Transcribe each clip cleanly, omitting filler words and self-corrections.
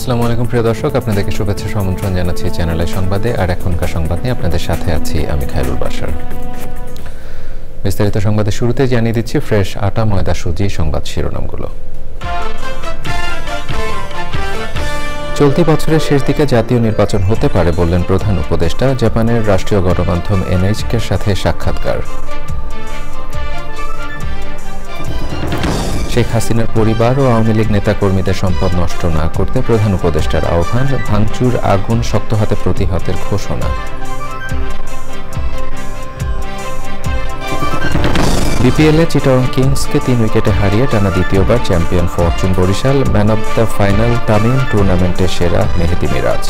আসসালামু আলাইকুম প্রিয় দর্শক, আপনাদেরকে শুভেচ্ছা আমন্ত্রণ জানাচ্ছি চ্যানেলের সংবাদে। আর এখনকার সংবাদ নিয়ে আপনাদের সাথে আছি আমি খায়রুল বাশার। বিস্তারিত সংবাদের শুরুতে জানিয়ে দিচ্ছি ফ্রেশ আটা ময়দা সুজি সংবাদ শিরোনামগুলো। চলতি বছরের শেষ দিকে জাতীয় নির্বাচন হতে পারে বললেন প্রধান উপদেষ্টা। জাপানের রাষ্ট্রীয় গণমাধ্যম এনএইচকের সাথে সাক্ষাৎকার। শেখ হাসিনার পরিবার ও আওয়ামী লীগ নেতাকর্মীদের সম্পদ নষ্ট না করতে প্রধান উপদেষ্টার আহ্বান। ভাঙচুর, আগুন, শক্ত হাতে প্রতিহতের ঘোষণা। বিপিএলে চিটাগং কিংসকে 3 উইকেটে হারিয়ে টানা দ্বিতীয়বার champion Fortune Barishal. Man of the final Tamim, টুর্নামেন্টের সেরা মেহেদী মিরাজ।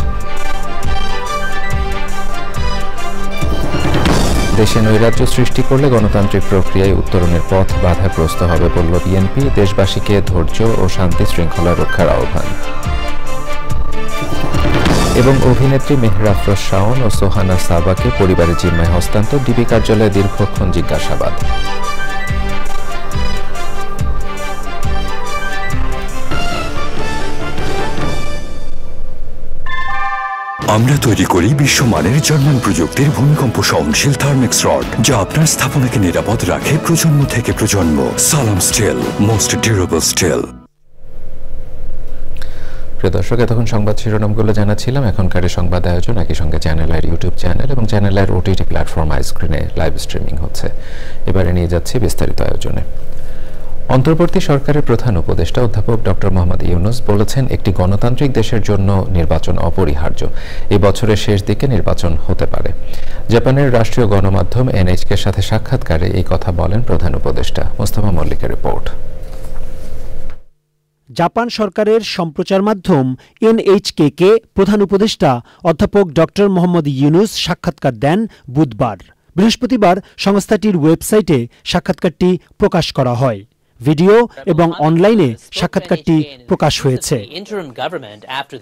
দেশে নৈরাজ্য সৃষ্টি করলে গণতান্ত্রিক প্রক্রিয়ায় উত্তরণের পথ বাধাগ্রস্ত হবে বলল বিএনপি। দেশবাসীকে ধৈর্য ও শান্তি শৃঙ্খলা রক্ষার আহ্বান। এবং অভিনেত্রী মেহর আফরোজ শাওন ও সোহানা সাবাকে পরিবারের জিম্মায় হস্তান্তর। ডিবি কার্যালয়ে দীর্ঘক্ষণ জিজ্ঞাসাবাদ। আমরা তৈরি করি বিশ্বমানের জার্মান প্রযুক্তির ভূমিকম্প সহনশীল থার্মেক্স রড, যা আপনার স্থাপনাকে নিরাপদ রাখে প্রজন্ম থেকে প্রজন্ম। সালাম স্টিল, মোস্ট ডিউরেবল স্টিল। প্রিয় দর্শক, এতক্ষণ সংবাদ শিরোনামগুলো জানাচ্ছিলাম। এখনকার সংবাদ আয়োজন একই সঙ্গে চ্যানেলের ইউটিউব চ্যানেল এবং চ্যানেলের ওটিটি প্ল্যাটফর্ম আইস্ক্রিনে লাইভ স্ট্রিমিং হচ্ছে। এবারে নিয়ে যাচ্ছি বিস্তারিত আয়োজনে। অন্তর্বর্তী সরকারের প্রধান উপদেষ্টা অধ্যাপক ডক্টর মোহাম্মদ ইউনূস বলেছেন, একটি গণতান্ত্রিক দেশের জন্য নির্বাচন অপরিহার্য। এই বছরের শেষ দিকে নির্বাচন হতে পারে। জাপানের রাষ্ট্রীয় গণমাধ্যম এনএইচকের সাথে সাক্ষাৎকারে এই কথা বলেন প্রধান উপদেষ্টা। মোস্তফা মল্লিকের রিপোর্ট। জাপান সরকারের সম্প্রচার মাধ্যম এনএইচকে প্রধান উপদেষ্টা অধ্যাপক ডক্টর মোহাম্মদ ইউনূস সাক্ষাৎকার দেন বুধবার। বৃহস্পতিবার সংস্থাটির ওয়েবসাইটে সাক্ষাৎকারটি প্রকাশ করা হয়। ভিডিও এবং অনলাইনে সাক্ষাৎকারটি প্রকাশ হয়েছে।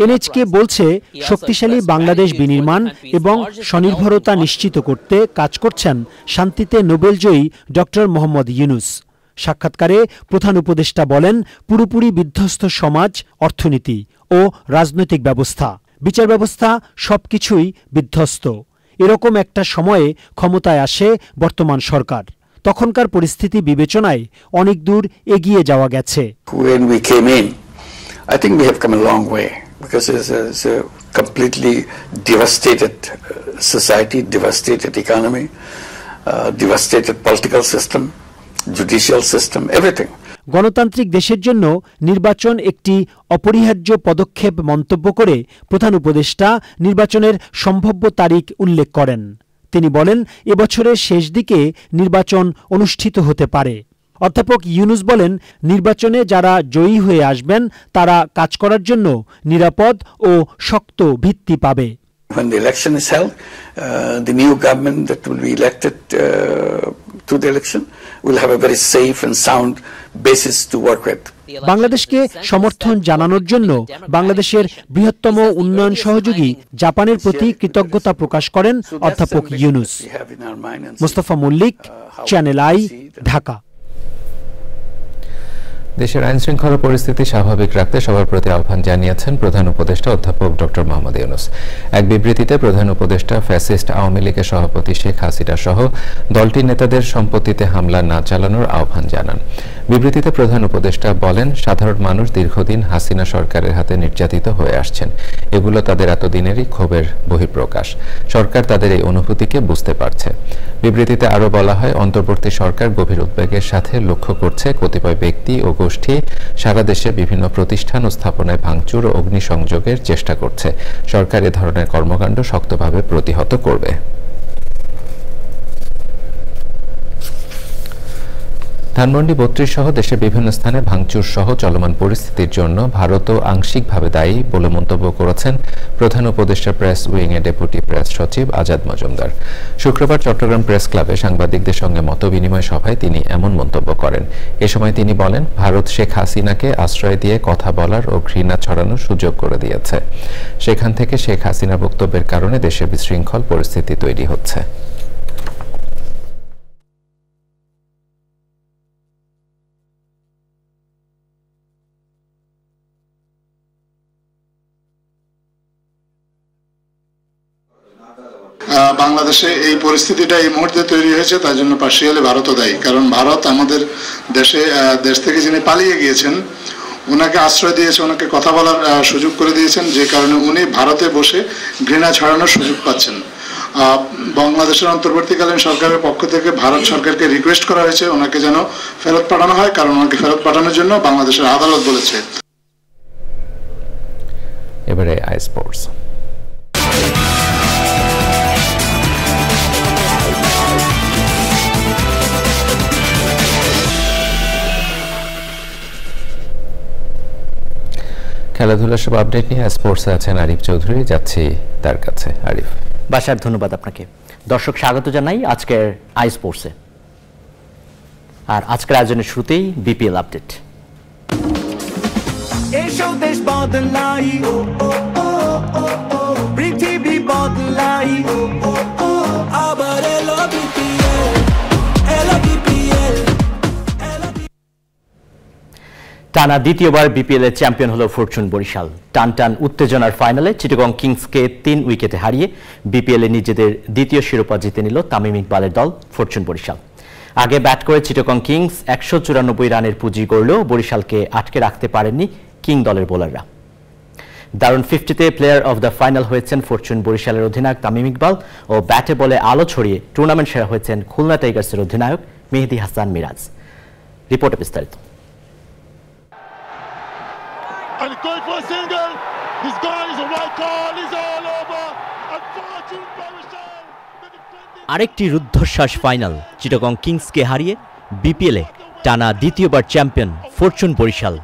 এনএইচকে বলছে, শক্তিশালী বাংলাদেশ বিনির্মাণ এবং স্বনির্ভরতা নিশ্চিত করতে কাজ করছেন শান্তিতে নোবেলজয়ী ডক্টর মোহাম্মদ ইউনূস। সাক্ষাৎকারে প্রধান উপদেষ্টা বলেন, পুরোপুরি বিধ্বস্ত সমাজ, অর্থনীতি ও রাজনৈতিক ব্যবস্থা, বিচার ব্যবস্থা সবকিছুই বিধ্বস্ত। এরকম একটা সময়ে ক্ষমতায় আসে বর্তমান সরকার। তখনকার পরিস্থিতি বিবেচনায় অনেক দূর এগিয়ে যাওয়া গেছে। When we came in, I think we have come a long way because it's a completely devastated society, devastated economy, devastated political system, judicial system, everything. গণতান্ত্রিক দেশের জন্য নির্বাচন একটি অপরিহার্য পদক্ষেপ মন্তব্য করে প্রধান উপদেষ্টা নির্বাচনের সম্ভাব্য তারিখ উল্লেখ করেন। তিনি বলেন, এবছরের শেষ দিকে নির্বাচন অনুষ্ঠিত হতে পারে। অধ্যাপক ইউনূস বলেন, নির্বাচনে যারা জয়ী হয়ে আসবেন তারা কাজ করার জন্য নিরাপদ ও শক্ত ভিত্তি পাবে। When the election is held, the new government that will be elected to the election will have a very safe and sound basis to work with. বাংলাদেশকে সমর্থন জানানোর জন্য বাংলাদেশের বৃহত্তম উন্নয়ন সহযোগী জাপানের প্রতি কৃতজ্ঞতা প্রকাশ করেন অধ্যাপক ইউনূস। Mostafa Mallik, channel I, Dhaka. দেশের আইন শৃঙ্খলা পরিস্থিতি স্বাভাবিক রাখতে সবার প্রতি আহ্বান জানিয়েছেন প্রধান উপদেষ্টা অধ্যাপক ডক্টর মোহাম্মদ ইউনূস। এক বিবৃতিতে প্রধান উপদেষ্টা ফ্যাসিস্ট আওয়ামী লীগের সভাপতি শেখ হাসিনা সহ দলটির নেতাদের সম্পত্তিতে হামলা না চালানোর আহ্বান জানান। বিবৃতিতে প্রধান উপদেষ্টা বলেন, সাধারণ মানুষ দীর্ঘদিন হাসিনা সরকারের হাতে নির্যাতিত হয়ে আসছেন। এগুলো তাদের এতদিনেরই ক্ষোভের বহিঃপ্রকাশ। সরকার তাদের এই অনুভূতিকে বুঝতে পারছে। বিবৃতিতে আরও বলা হয়, অন্তর্বর্তী সরকার গভীর উদ্বেগের সাথে লক্ষ্য করছে কতিপয় ব্যক্তি ও গোষ্ঠী সারা দেশে বিভিন্ন প্রতিষ্ঠান ও স্থাপনায় ভাঙচুর ও অগ্নিসংযোগের চেষ্টা করছে। সরকার এ ধরনের কর্মকাণ্ড শক্তভাবে প্রতিহত করবে। ধানমন্ডি 32 সহ দেশের বিভিন্ন স্থানে ভাঙচুর সহ চলমান পরিস্থিতির জন্য ভারতও আংশিকভাবে দায়ী বলে মন্তব্য করেছেন প্রধান উপদেষ্টা প্রেস উইং এর ডেপুটি প্রেস সচিব আজাদ মজুমদার। শুক্রবার চট্টগ্রাম প্রেস ক্লাবে সাংবাদিকদের সঙ্গে মতবিনিময় সভায় তিনি এমন মন্তব্য করেন। এ সময় তিনি বলেন, ভারত শেখ হাসিনাকে আশ্রয় দিয়ে কথা বলার ও ঘৃণা ছড়ানোর সুযোগ করে দিয়েছে। সেখান থেকে শেখ হাসিনার বক্তব্যের কারণে দেশে বিশৃঙ্খল পরিস্থিতি তৈরি হচ্ছে। বাংলাদেশে এই পরিস্থিতিটা এই মুহূর্তে তৈরি হয়েছে তার জন্য পার্শিয়ালি ভারতও দায়ী, কারণ ভারত আমাদের দেশ থেকে যিনি পালিয়ে গিয়েছেন ওনাকে আশ্রয় দিয়েছে, ওনাকে কথা বলার সুযোগ করে দিয়েছেন, যে কারণে উনি ভারতে বসে ঘৃণা ছড়ানোর সুযোগ পাচ্ছেন। বাংলাদেশের অন্তর্বর্তীকালীন সরকারের পক্ষ থেকে ভারত সরকারকে রিকোয়েস্ট করা হয়েছে ওনাকে যেন ফেরত পাঠানো হয়, কারণ ওনাকে ফেরত পাঠানোর জন্য বাংলাদেশের আদালত বলেছে। এবারে আই স্পোর্টস। খেলাধুলার সব আপডেট নিয়ে স্পোর্টসে আছেন আরিফ চৌধুরী, যাচ্ছি তার কাছে। আরিফ। বাসার ধন্যবাদ আপনাকে। দর্শক স্বাগত জানাই আজকের আই স্পোর্টসে। আর আজকের আয়োজনের শুরুতেই বিপিএল আপডেট। টানা দ্বিতীয়বার বিপিএল এর চ্যাম্পিয়ন হলো ফরচুন বরিশাল। টান উত্তেজনার ফাইনালে চিটাগং কিংসকে 3 উইকেটে হারিয়ে বিপিএল এ নিজেদের দ্বিতীয় শিরোপা জিতে নিল তামিম ইকবালের দল ফরচুন বরিশাল। আগে ব্যাট করে চিটাগং কিংস 194 রানের পুঁজি গড়লেও বরিশালকে আটকে রাখতে পারেননি কিং দলের বোলাররা। দারুণ 50-তে প্লেয়ার অফ দ্য ফাইনাল হয়েছেন ফরচুন বরিশালের অধিনায়ক তামিম ইকবাল ও ব্যাটে বলে আলো ছড়িয়ে টুর্নামেন্ট সেরা হয়েছেন খুলনা টাইগার্সের অধিনায়ক মেহেদী হাসান মিরাজ। রিপোর্টে বিস্তারিত। And going for a single. He's gone. He's a white call. He's all over. And Fortune Borichal. আরেকটি রুদ্ধশ্বাস ফাইনাল চিটাগং কিংসকে হারিয়ে বিপিএলে টানা দ্বিতীয়বার champion Fortune Barishal.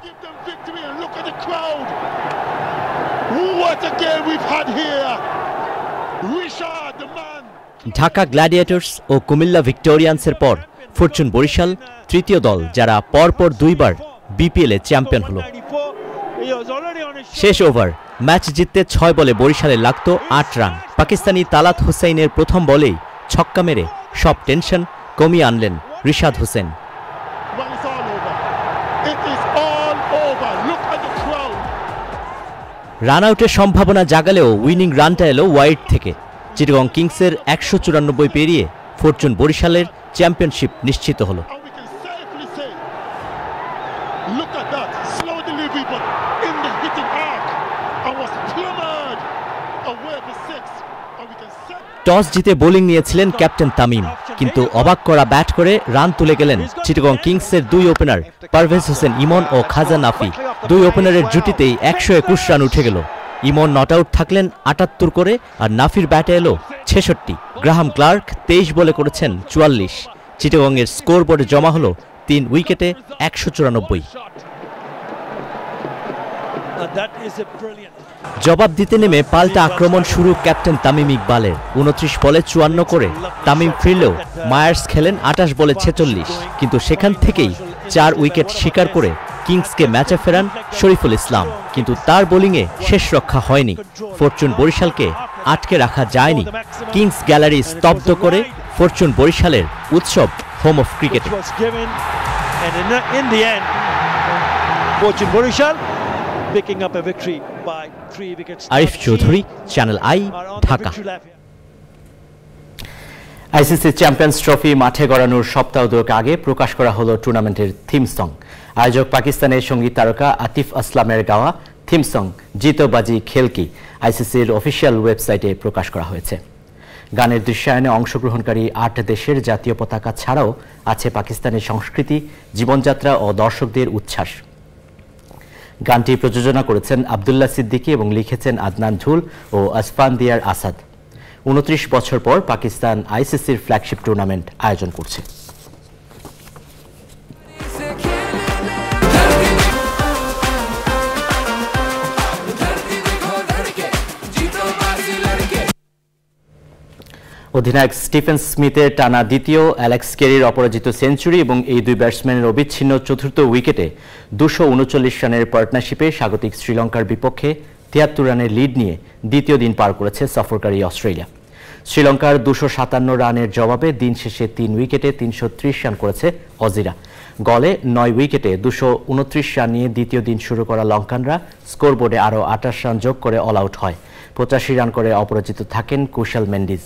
Dhaka gladiators ও কুমিল্লা ভিক্টোরিয়ান্সের পর ফরচুন বরিশাল তৃতীয় দল যারা পরপর দুইবার বিপিএলে চ্যাম্পিয়ন হলো। শেষ ওভার ম্যাচ জিততে 6 বলে বরিশালে লাগতো 8 রান। পাকিস্তানি তালাত হুসাইনের প্রথম বলেই ছক্কা মেরে সব টেনশন কমিয়ে আনলেন রিশাদ হোসেন। রান আউটের সম্ভাবনা জাগালেও উইনিং রানটা এলো ওয়াইড থেকে। চিটাগং কিংসের 194 পেরিয়ে ফরচুন বরিশালের চ্যাম্পিয়নশিপ নিশ্চিত হলো। টস জিতে বোলিং নিয়েছিলেন ক্যাপ্টেন তামিম, কিন্তু অবাক করা ব্যাট করে রান তুলে গেলেন চিটাগং কিংসের 2 ওপেনার পারভেজ হোসেন ইমন ও খাজা নাফি। 2 ওপেনারের জুটিতেই 121 রান উঠে গেল। ইমন নট আউট থাকলেন 78 করে, আর নাফির ব্যাটে এলো 66। গ্রাহাম ক্লার্ক 23 বলে করেছেন 44। চিটাগংয়ের স্কোর বোর্ডে জমা হলো 3 উইকেটে 194। জবাব দিতে নেমে পাল্টা আক্রমণ শুরু ক্যাপ্টেন তামিম ইকবালের। 29 বলে 54 করে তামিম ফিরলেও মায়ার্স খেলেন 28 বলে 46, কিন্তু সেখান থেকেই 4 উইকেট শিকার করে কিংসকে ম্যাচে ফেরান শরীফুল ইসলাম, কিন্তু তার বোলিংয়ে শেষ রক্ষা হয়নি। ফরচুন বরিশালকে আটকে রাখা যায়নি। কিংস গ্যালারি স্তব্ধ করে ফরচুন বরিশালের উৎসব হোম অফ ক্রিকেটে। Arif Chowdhury, channel I, Dhaka. ICC champions trophy মাঠে গড়ানোর সপ্তাহ দুয়েক আগে প্রকাশ করা হলো টুর্নামেন্টের থিম সং। আয়োজক পাকিস্তানের সঙ্গীত তারকা আতিফ আসলামের গাওয়া থিম সং জিতো বাজি খেলকি আইসিসির অফিসিয়াল ওয়েবসাইটে প্রকাশ করা হয়েছে। গানের দৃশ্যায়নে অংশগ্রহণকারী 8 দেশের জাতীয় পতাকা ছাড়াও আছে পাকিস্তানের সংস্কৃতি, জীবনযাত্রা ও দর্শকদের উচ্ছ্বাস। গানটি প্রযোজনা করেছেন আব্দুল্লাহ সিদ্দিকী এবং লিখেছেন আদনান ঝুল ও আসফান দিয়ার আসাদ। 29 বছর পর পাকিস্তান আইসিসির ফ্ল্যাগশিপ টুর্নামেন্ট আয়োজন করছে। অধিনায়ক স্টিফেন স্মিথের টানা দ্বিতীয়, অ্যালেক্স কেরির অপরাজিত সেঞ্চুরি এবং এই 2 ব্যাটসম্যানের অবিচ্ছিন্ন চতুর্থ উইকেটে 239 রানের পার্টনারশিপে স্বাগতিক শ্রীলঙ্কার বিপক্ষে 73 রানের লিড নিয়ে দ্বিতীয় দিন পার করেছে সফরকারী অস্ট্রেলিয়া। শ্রীলঙ্কার 257 রানের জবাবে দিন শেষে 3 উইকেটে 330 রান করেছে অজিরা। গলে 9 উইকেটে 229 রান নিয়ে দ্বিতীয় দিন শুরু করা লঙ্কানরা স্কোরবোর্ডে আরও 28 রান যোগ করে অল আউট হয়। 85 রান করে অপরাজিত থাকেন কুশল মেন্ডিজ।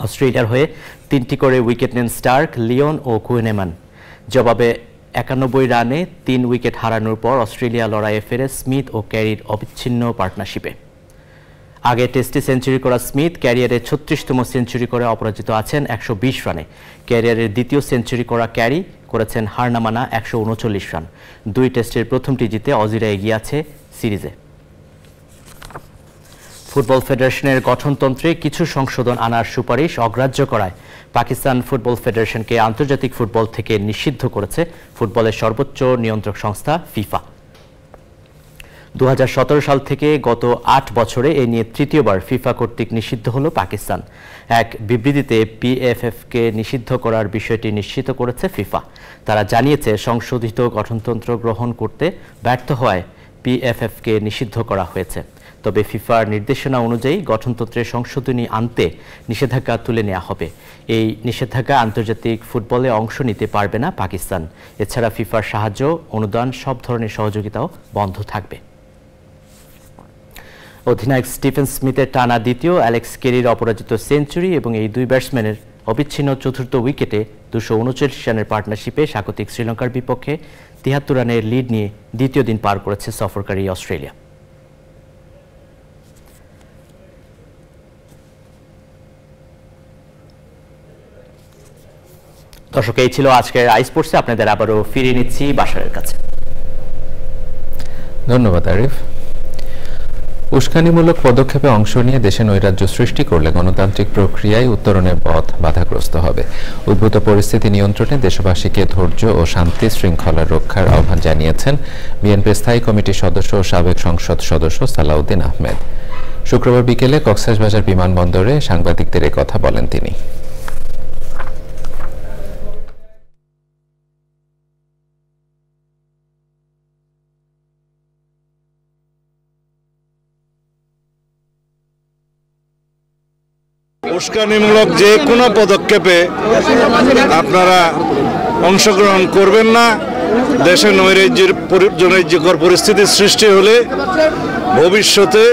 অস্ট্রেলিয়ার হয়ে 3টি করে উইকেট নেন স্টার্ক, লিওন ও কুহেনেমান। জবাবে 91 রানে 3 উইকেট হারানোর পর অস্ট্রেলিয়া লড়াইয়ে ফেরে স্মিথ ও ক্যারির অবিচ্ছিন্ন পার্টনারশিপে। আগে টেস্টে সেঞ্চুরি করা স্মিথ ক্যারিয়ারে 36তম সেঞ্চুরি করে অপরাজিত আছেন 120 রানে। ক্যারিয়ারের দ্বিতীয় সেঞ্চুরি করা ক্যারি করেছেন হারনামানা 139 রান। 2 টেস্টের প্রথমটি জিতে অজিরা এগিয়ে আছে সিরিজে। ফুটবল ফেডারেশনের গঠনতন্ত্রে কিছু সংশোধন আনার সুপারিশ অগ্রাহ্য করায় পাকিস্তান ফুটবল ফেডারেশনকে আন্তর্জাতিক ফুটবল থেকে নিষিদ্ধ করেছে ফুটবলের সর্বোচ্চ নিয়ন্ত্রক সংস্থা ফিফা। 2017 সাল থেকে গত 8 বছরে এ নিয়ে তৃতীয়বার ফিফা কর্তৃক নিষিদ্ধ হল পাকিস্তান। এক বিবৃতিতে পিএফএফকে নিষিদ্ধ করার বিষয়টি নিশ্চিত করেছে ফিফা। তারা জানিয়েছে সংশোধিত গঠনতন্ত্র গ্রহণ করতে ব্যর্থ হওয়ায় পিএফএফকে নিষিদ্ধ করা হয়েছে। তবে ফিফার নির্দেশনা অনুযায়ী গঠনতন্ত্রে সংশোধনী আনতে নিষেধাজ্ঞা তুলে নেওয়া হবে। এই নিষেধাজ্ঞা আন্তর্জাতিক ফুটবলে অংশ নিতে পারবে না পাকিস্তান। এছাড়া ফিফার সাহায্য, অনুদান, সব ধরনের সহযোগিতাও বন্ধ থাকবে। অধিনায়ক স্টিফেন স্মিথের টানা দ্বিতীয়, অ্যালেক্স কেরির অপরাজিত সেঞ্চুরি এবং এই 2 ব্যাটসম্যানের অবিচ্ছিন্ন চতুর্থ উইকেটে 239 রানের পার্টনারশিপে স্বাগতিক শ্রীলঙ্কার বিপক্ষে 73 রানের লিড নিয়ে দ্বিতীয় দিন পার করেছে সফরকারী অস্ট্রেলিয়া। দর্শক, এই ছিল আজকের আইস্পোর্টসে। আপনাদের আবারও ফিরিয়ে নিচ্ছি বাশারের কাছে। ধন্যবাদ আরিফ। উস্কানিমূলক পদক্ষেপে অংশ নিয়ে দেশে নৈরাজ্য সৃষ্টি করলে গণতান্ত্রিক প্রক্রিয়ায় উত্তরণের পথ বাধাগ্রস্ত হবে। উদ্ভূত পরিস্থিতি নিয়ন্ত্রণে দেশবাসীকে ধৈর্য ও শান্তি শৃঙ্খলা রক্ষার আহ্বান জানিয়েছেন বিএনপি স্থায়ী কমিটির সদস্য ও সাবেক সংসদ সদস্য সালাউদ্দিন আহমেদ। শুক্রবার বিকেলে কক্সবাজার বিমানবন্দরে সাংবাদিকদের এ কথা বলেন তিনি। উস্কানিমূলক যে কোনো পদক্ষেপে আপনারা অংশগ্রহণ করবেন না। দেশে নৈরাজ্যকর পরিস্থিতি সৃষ্টি হলে ভবিষ্যতে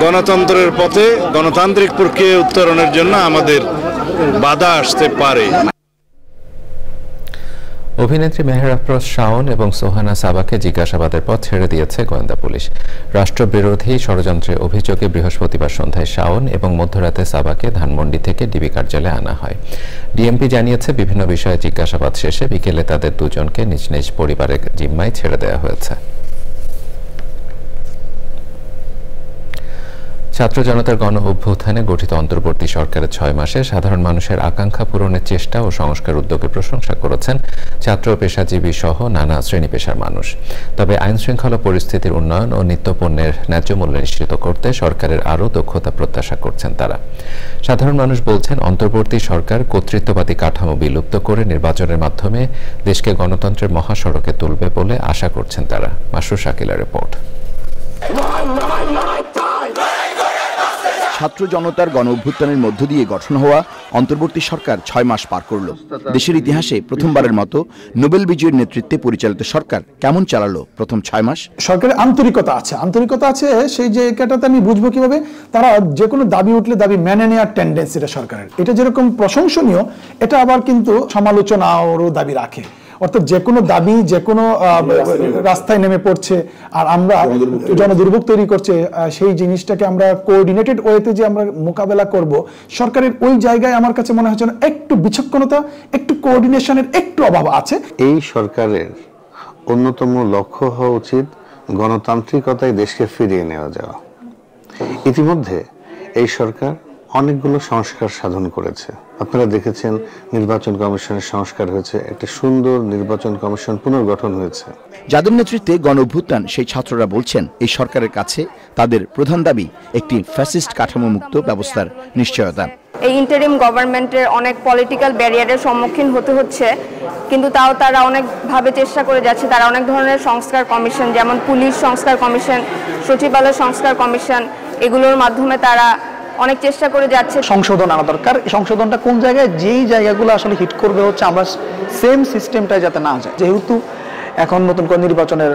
গণতন্ত্রের পথে গণতান্ত্রিক প্রক্রিয়া উত্তরণের জন্য আমাদের বাধা আসতে পারে। অভিনেত্রী মেহের আফরোজ শাওন এবং সোহানা সাবাকে জিজ্ঞাসাবাদের পর ছেড়ে দিয়েছে গোয়েন্দা পুলিশ। রাষ্ট্রবিরোধী ষড়যন্ত্রের অভিযোগে বৃহস্পতিবার সন্ধ্যায় শাওন এবং মধ্যরাতে সাবাকে ধানমন্ডি থেকে ডিবি কার্যালয়ে আনা হয়। ডিএমপি জানিয়েছে বিভিন্ন বিষয়ে জিজ্ঞাসাবাদ শেষে বিকেলে তাদের দুজনকে নিজ নিজ পরিবারের জিম্মায় ছেড়ে দেওয়া হয়েছে। ছাত্র জনতার গণ অভ্যুত্থানে গঠিত অন্তর্বর্তী সরকারের 6 মাসে সাধারণ মানুষের আকাঙ্ক্ষা পূরণের চেষ্টা ও সংস্কার উদ্যোগে প্রশংসা করেছেন ছাত্র, পেশাজীবী সহ নানা শ্রেণী পেশার মানুষ। তবে আইন শৃঙ্খলা পরিস্থিতির উন্নয়ন ও নিত্যপণ্যের ন্যায্য মূল্য নিশ্চিত করতে সরকারের আরও দক্ষতা প্রত্যাশা করছেন তারা। সাধারণ মানুষ বলছেন, অন্তর্বর্তী সরকার কর্তৃত্ববাদী কাঠামো বিলুপ্ত করে নির্বাচনের মাধ্যমে দেশকে গণতন্ত্রের মহাসড়কে তুলবে বলে আশা করছেন তারা। মাসরুর শাকিলের রিপোর্ট। ছাত্র জনতার গণ অভ্যুত্থানের মধ্য দিয়ে গঠন হওয়া অন্তর্বর্তী সরকার 6 মাস পার করল। দেশের ইতিহাসে প্রথমবারের মতো নোবেল বিজয়ীর নেতৃত্বে পরিচালিত সরকার কেমন চালালো প্রথম 6 মাস? সরকারের আন্তরিকতা আছে সেই জায়গাটাতে আমি বুঝবো কিভাবে তারা যে কোনো দাবি উঠলে দাবি মেনে নেওয়ার টেন্ডেন্সি এটা সরকারের। এটা যেরকম প্রশংসনীয়, এটা আবার কিন্তু সমালোচনারও দাবি রাখে। অর্থাৎ যে কোনো দাবি যে কোনো রাস্তায় নেমে পড়ছে আর আমরা জনদুর্ভোগ তৈরি করছে, সেই জিনিসটাকে আমরা কোঅর্ডিনেটেড ওয়েতে যে আমরা মোকাবেলা করব, সরকারের ওই জায়গায় আমার কাছে মনে হচ্ছে একটু বিচক্ষণতা, একটু কোঅর্ডিনেশনের একটু অভাব আছে। এই সরকারের অন্যতম লক্ষ্য হওয়া উচিত গণতান্ত্রিকতায় দেশকে ফিরিয়ে নেওয়া যাওয়া। ইতিমধ্যে এই সরকার অনেকগুলো সংস্কার সাধন করেছে। আপনারা দেখেছেন নির্বাচন কমিশনের সংস্কার হয়েছে, একটা সুন্দর নির্বাচন কমিশন পুনর্গঠন হয়েছে। যাদের নেতৃত্বে গণ অভ্যুত্থান সেই ছাত্ররা বলছেন, এই সরকারের কাছে তাদের প্রধান দাবি একটি ফ্যাসিস্ট কাঠামো মুক্ত ব্যবস্থার নিশ্চয়তা। এই ইন্টারিম গভর্নমেন্টের অনেক পলিটিক্যাল ব্যারিয়ারের সম্মুখীন হতে হচ্ছে, কিন্তু তাও তারা অনেকভাবে চেষ্টা করে যাচ্ছে। তারা অনেক ধরনের সংস্কার কমিশন, যেমন পুলিশ সংস্কার কমিশন, সচিবালয় সংস্কার কমিশন, এগুলোর মাধ্যমে তারা অনেক চেষ্টা করে যাচ্ছে। সংশোধন আনা দরকার। এই সংশোধনটা কোন জায়গায়, যেই জায়গাগুলো আসলে হিট করবে হচ্ছে আমরা সেম সিস্টেমটাই যাতে না যায়। যেহেতু এখন নতুন করে নির্বাচনের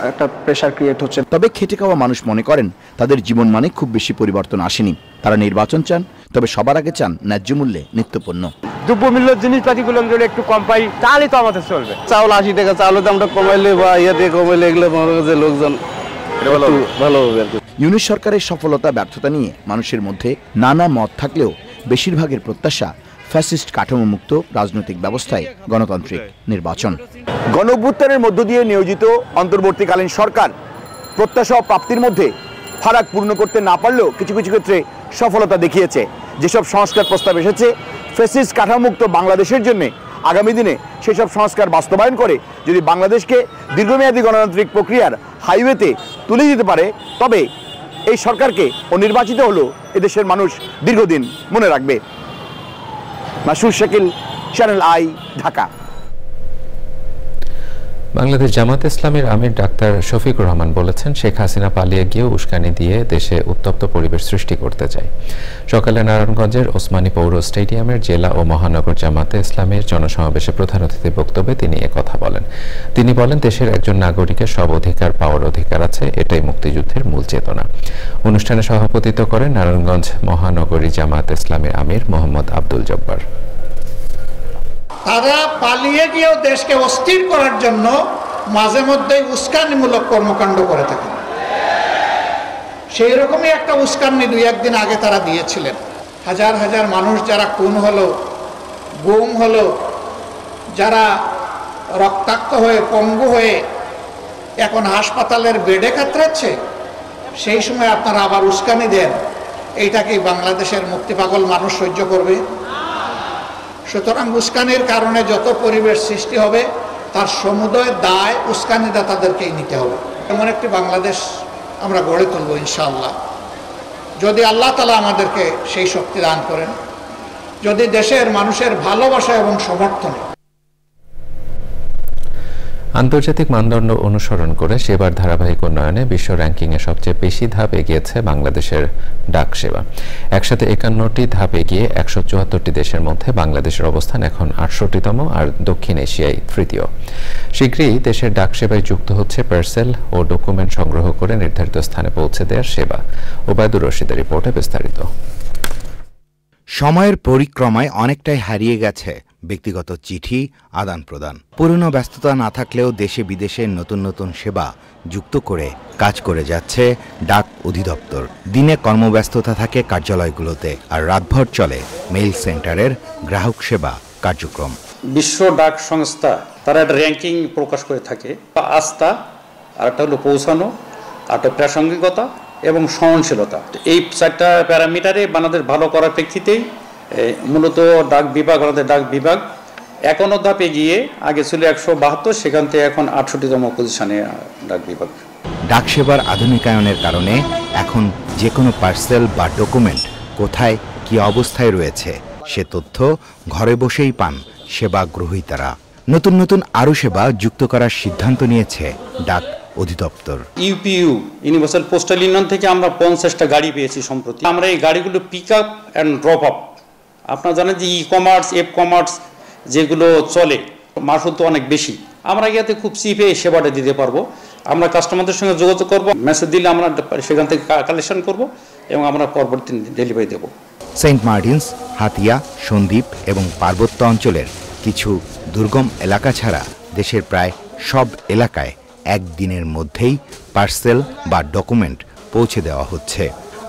একটা প্রেসার ক্রিয়েট হচ্ছে। তবে খেটে খাওয়া মানুষ মনে করেন তাদের জীবন মানে খুব বেশি পরিবর্তন আসেনি। তারা নির্বাচন চান, তবে সবার আগে চান ন্যায্য মূল্যে নিত্যপণ্য। দ্রব্যমূল্যের জিনিসপাতিগুলো যদি একটু কম পাই তাহলে তো আমাদের চলবে। চাউল 80 টাকা, চাউলের দামটা কমাইলে বা ইয়েতে কমাইলে এগুলো লোকজন ভালো হবে। ইউনূস সরকারের সফলতা ব্যর্থতা নিয়ে মানুষের মধ্যে নানা মত থাকলেও বেশিরভাগের প্রত্যাশা ফ্যাসিস্ট কাঠামোমুক্ত রাজনৈতিক ব্যবস্থায় গণতান্ত্রিক নির্বাচন। গণঅভ্যুত্থানের মধ্য দিয়ে নিয়োজিত অন্তর্বর্তীকালীন সরকার প্রত্যাশা ও প্রাপ্তির মধ্যে ফারাক পূর্ণ করতে না পারলেও কিছু কিছু ক্ষেত্রে সফলতা দেখিয়েছে। যেসব সংস্কার প্রস্তাব এসেছে ফ্যাসিস্ট কাঠামোমুক্ত বাংলাদেশের জন্য আগামী দিনে সেসব সংস্কার বাস্তবায়ন করে যদি বাংলাদেশকে দীর্ঘমেয়াদী গণতান্ত্রিক প্রক্রিয়ার হাইওয়েতে তুলে দিতে পারে, তবে এই সরকারকে নির্বাচিত হলো এদেশের মানুষ দীর্ঘদিন মনে রাখবে। মাসুর শাকিল, চ্যানেল আই, ঢাকা। বাংলাদেশ জামাত ইসলামের আমির ডাক্তার শফিকুর রহমান বলেছেন, শেখ হাসিনা পালিয়ে গিয়ে উস্কানি দিয়ে দেশে উত্তপ্ত পরিবেশ সৃষ্টি করতে চায়। সকালে নারায়ণগঞ্জের ওসমানী পৌর স্টেডিয়ামের জেলা ও মহানগর জামাতে ইসলামের জনসমাবেশে প্রধান অতিথির বক্তব্যে তিনি একথা বলেন। তিনি বলেন, দেশের একজন নাগরিকের সব অধিকার পাওয়ার অধিকার আছে, এটাই মুক্তিযুদ্ধের মূল চেতনা। অনুষ্ঠানে সভাপতিত্ব করেন নারায়ণগঞ্জ মহানগরী জামাত ইসলামের আমির মোহাম্মদ আব্দুল জব্বার। তারা পালিয়ে গিয়েও দেশকে অস্থির করার জন্য মাঝে মধ্যে উস্কানিমূলক কর্মকাণ্ড করে থাকে। সেই রকমই একটা উস্কানি 2-1 দিন আগে তারা দিয়েছিলেন। হাজার হাজার মানুষ যারা খুন হলো, গুম হলো, যারা রক্তাক্ত হয়ে পঙ্গু হয়ে এখন হাসপাতালের বেডে কাতরাচ্ছে, সেই সময় আপনারা আবার উস্কানি দেন। এইটা কি বাংলাদেশের মুক্তিপাগল মানুষ সহ্য করবে? সুতরাং উস্কানির কারণে যত পরিবেশ সৃষ্টি হবে তার সমুদয় দায় উস্কানিদাতাদেরকেই নিতে হবে। এমন একটি বাংলাদেশ আমরা গড়ে তুলব ইনশাআল্লাহ, যদি আল্লাহ তাআলা আমাদেরকে সেই শক্তি দান করেন, যদি দেশের মানুষের ভালোবাসা এবং সমর্থনে। আন্তর্জাতিক মানদণ্ড অনুসরণ করে সেবার ধারাবাহিক উন্নয়নে বিশ্ব র্যাঙ্কিংয়ে সবচেয়ে বেশি ধাপ এগিয়েছে বাংলাদেশের ডাক সেবা। একসাথে 51টি ধাপ এগিয়ে 174টি দেশের মধ্যে বাংলাদেশের অবস্থান এখন 68তম, আর দক্ষিণ এশিয়ায় তৃতীয়। শীঘ্রই দেশের ডাক সেবায় যুক্ত হচ্ছে পার্সেল ও ডকুমেন্ট সংগ্রহ করে নির্ধারিত স্থানে পৌঁছে দেওয়ার সেবা। ওবায়দুর রশিদের রিপোর্টে বিস্তারিত। সময়ের পরিক্রমায় অনেকটাই হারিয়ে গেছে ব্যক্তিগত চিঠি আদান প্রদান। পুরনো ব্যস্ততা না থাকলেও দেশে বিদেশে নতুন নতুন সেবা যুক্ত করে কাজ করে যাচ্ছে ডাক অধিদপ্তর। দিনে কর্মব্যস্ততা থাকে কার্যালয়গুলোতে, আর রাতভর চলে মেইল সেন্টারের গ্রাহক সেবা কার্যক্রম। বিশ্ব ডাক সংস্থা তারা একটা র্যাঙ্কিং প্রকাশ করে থাকে। আস্থা, আর একটা হলো পৌঁছানো, আর একটা প্রাসঙ্গিকতা এবং সহনশীলতা। এই 4টা প্যারামিটারে বাংলাদেশ ভালো করার প্রেক্ষিতেই মূলত ডাক বিভাগ, আমাদের ডাক বিভাগ 51 ধাপে গিয়ে আগে ছিল 172, সেখান থেকে এখন 68তম পজিশনে ডাক বিভাগ। ডাক সেবার আধুনিকায়নের কারণে এখন যে কোনো পার্সেল বা ডকুমেন্ট কোথায় কি অবস্থায় রয়েছে সে তথ্য ঘরে বসেই পান সেবা গ্রহীতারা। নতুন নতুন আরও সেবা যুক্ত করার সিদ্ধান্ত নিয়েছে ডাক অধিদপ্তর। ইউপিইউ, ইউনিভার্সাল পোস্টাল ইউনিয়ন থেকে আমরা 50টা গাড়ি পেয়েছি সম্প্রতি। আমরা এই গাড়িগুলো pick up and drop up. আপনারা জানেন যে ই-কমার্স, কমার্স যেগুলো চলে মাসুল তো অনেক বেশি, আমরা ইয়াতে খুব চিপে সেবাটা দিতে পারবো। আমরা কাস্টমারদের সঙ্গে যোগাযোগ করব, মেসেজ দিলে আমরা সেখান থেকে কালেকশন করব এবং আমরা পরবর্তী ডেলিভারি দেব। সেন্ট মার্টিনস, হাতিয়া, সন্দ্বীপ এবং পার্বত্য অঞ্চলের কিছু দুর্গম এলাকা ছাড়া দেশের প্রায় সব এলাকায় একদিনের মধ্যেই পার্সেল বা ডকুমেন্ট পৌঁছে দেওয়া হচ্ছে,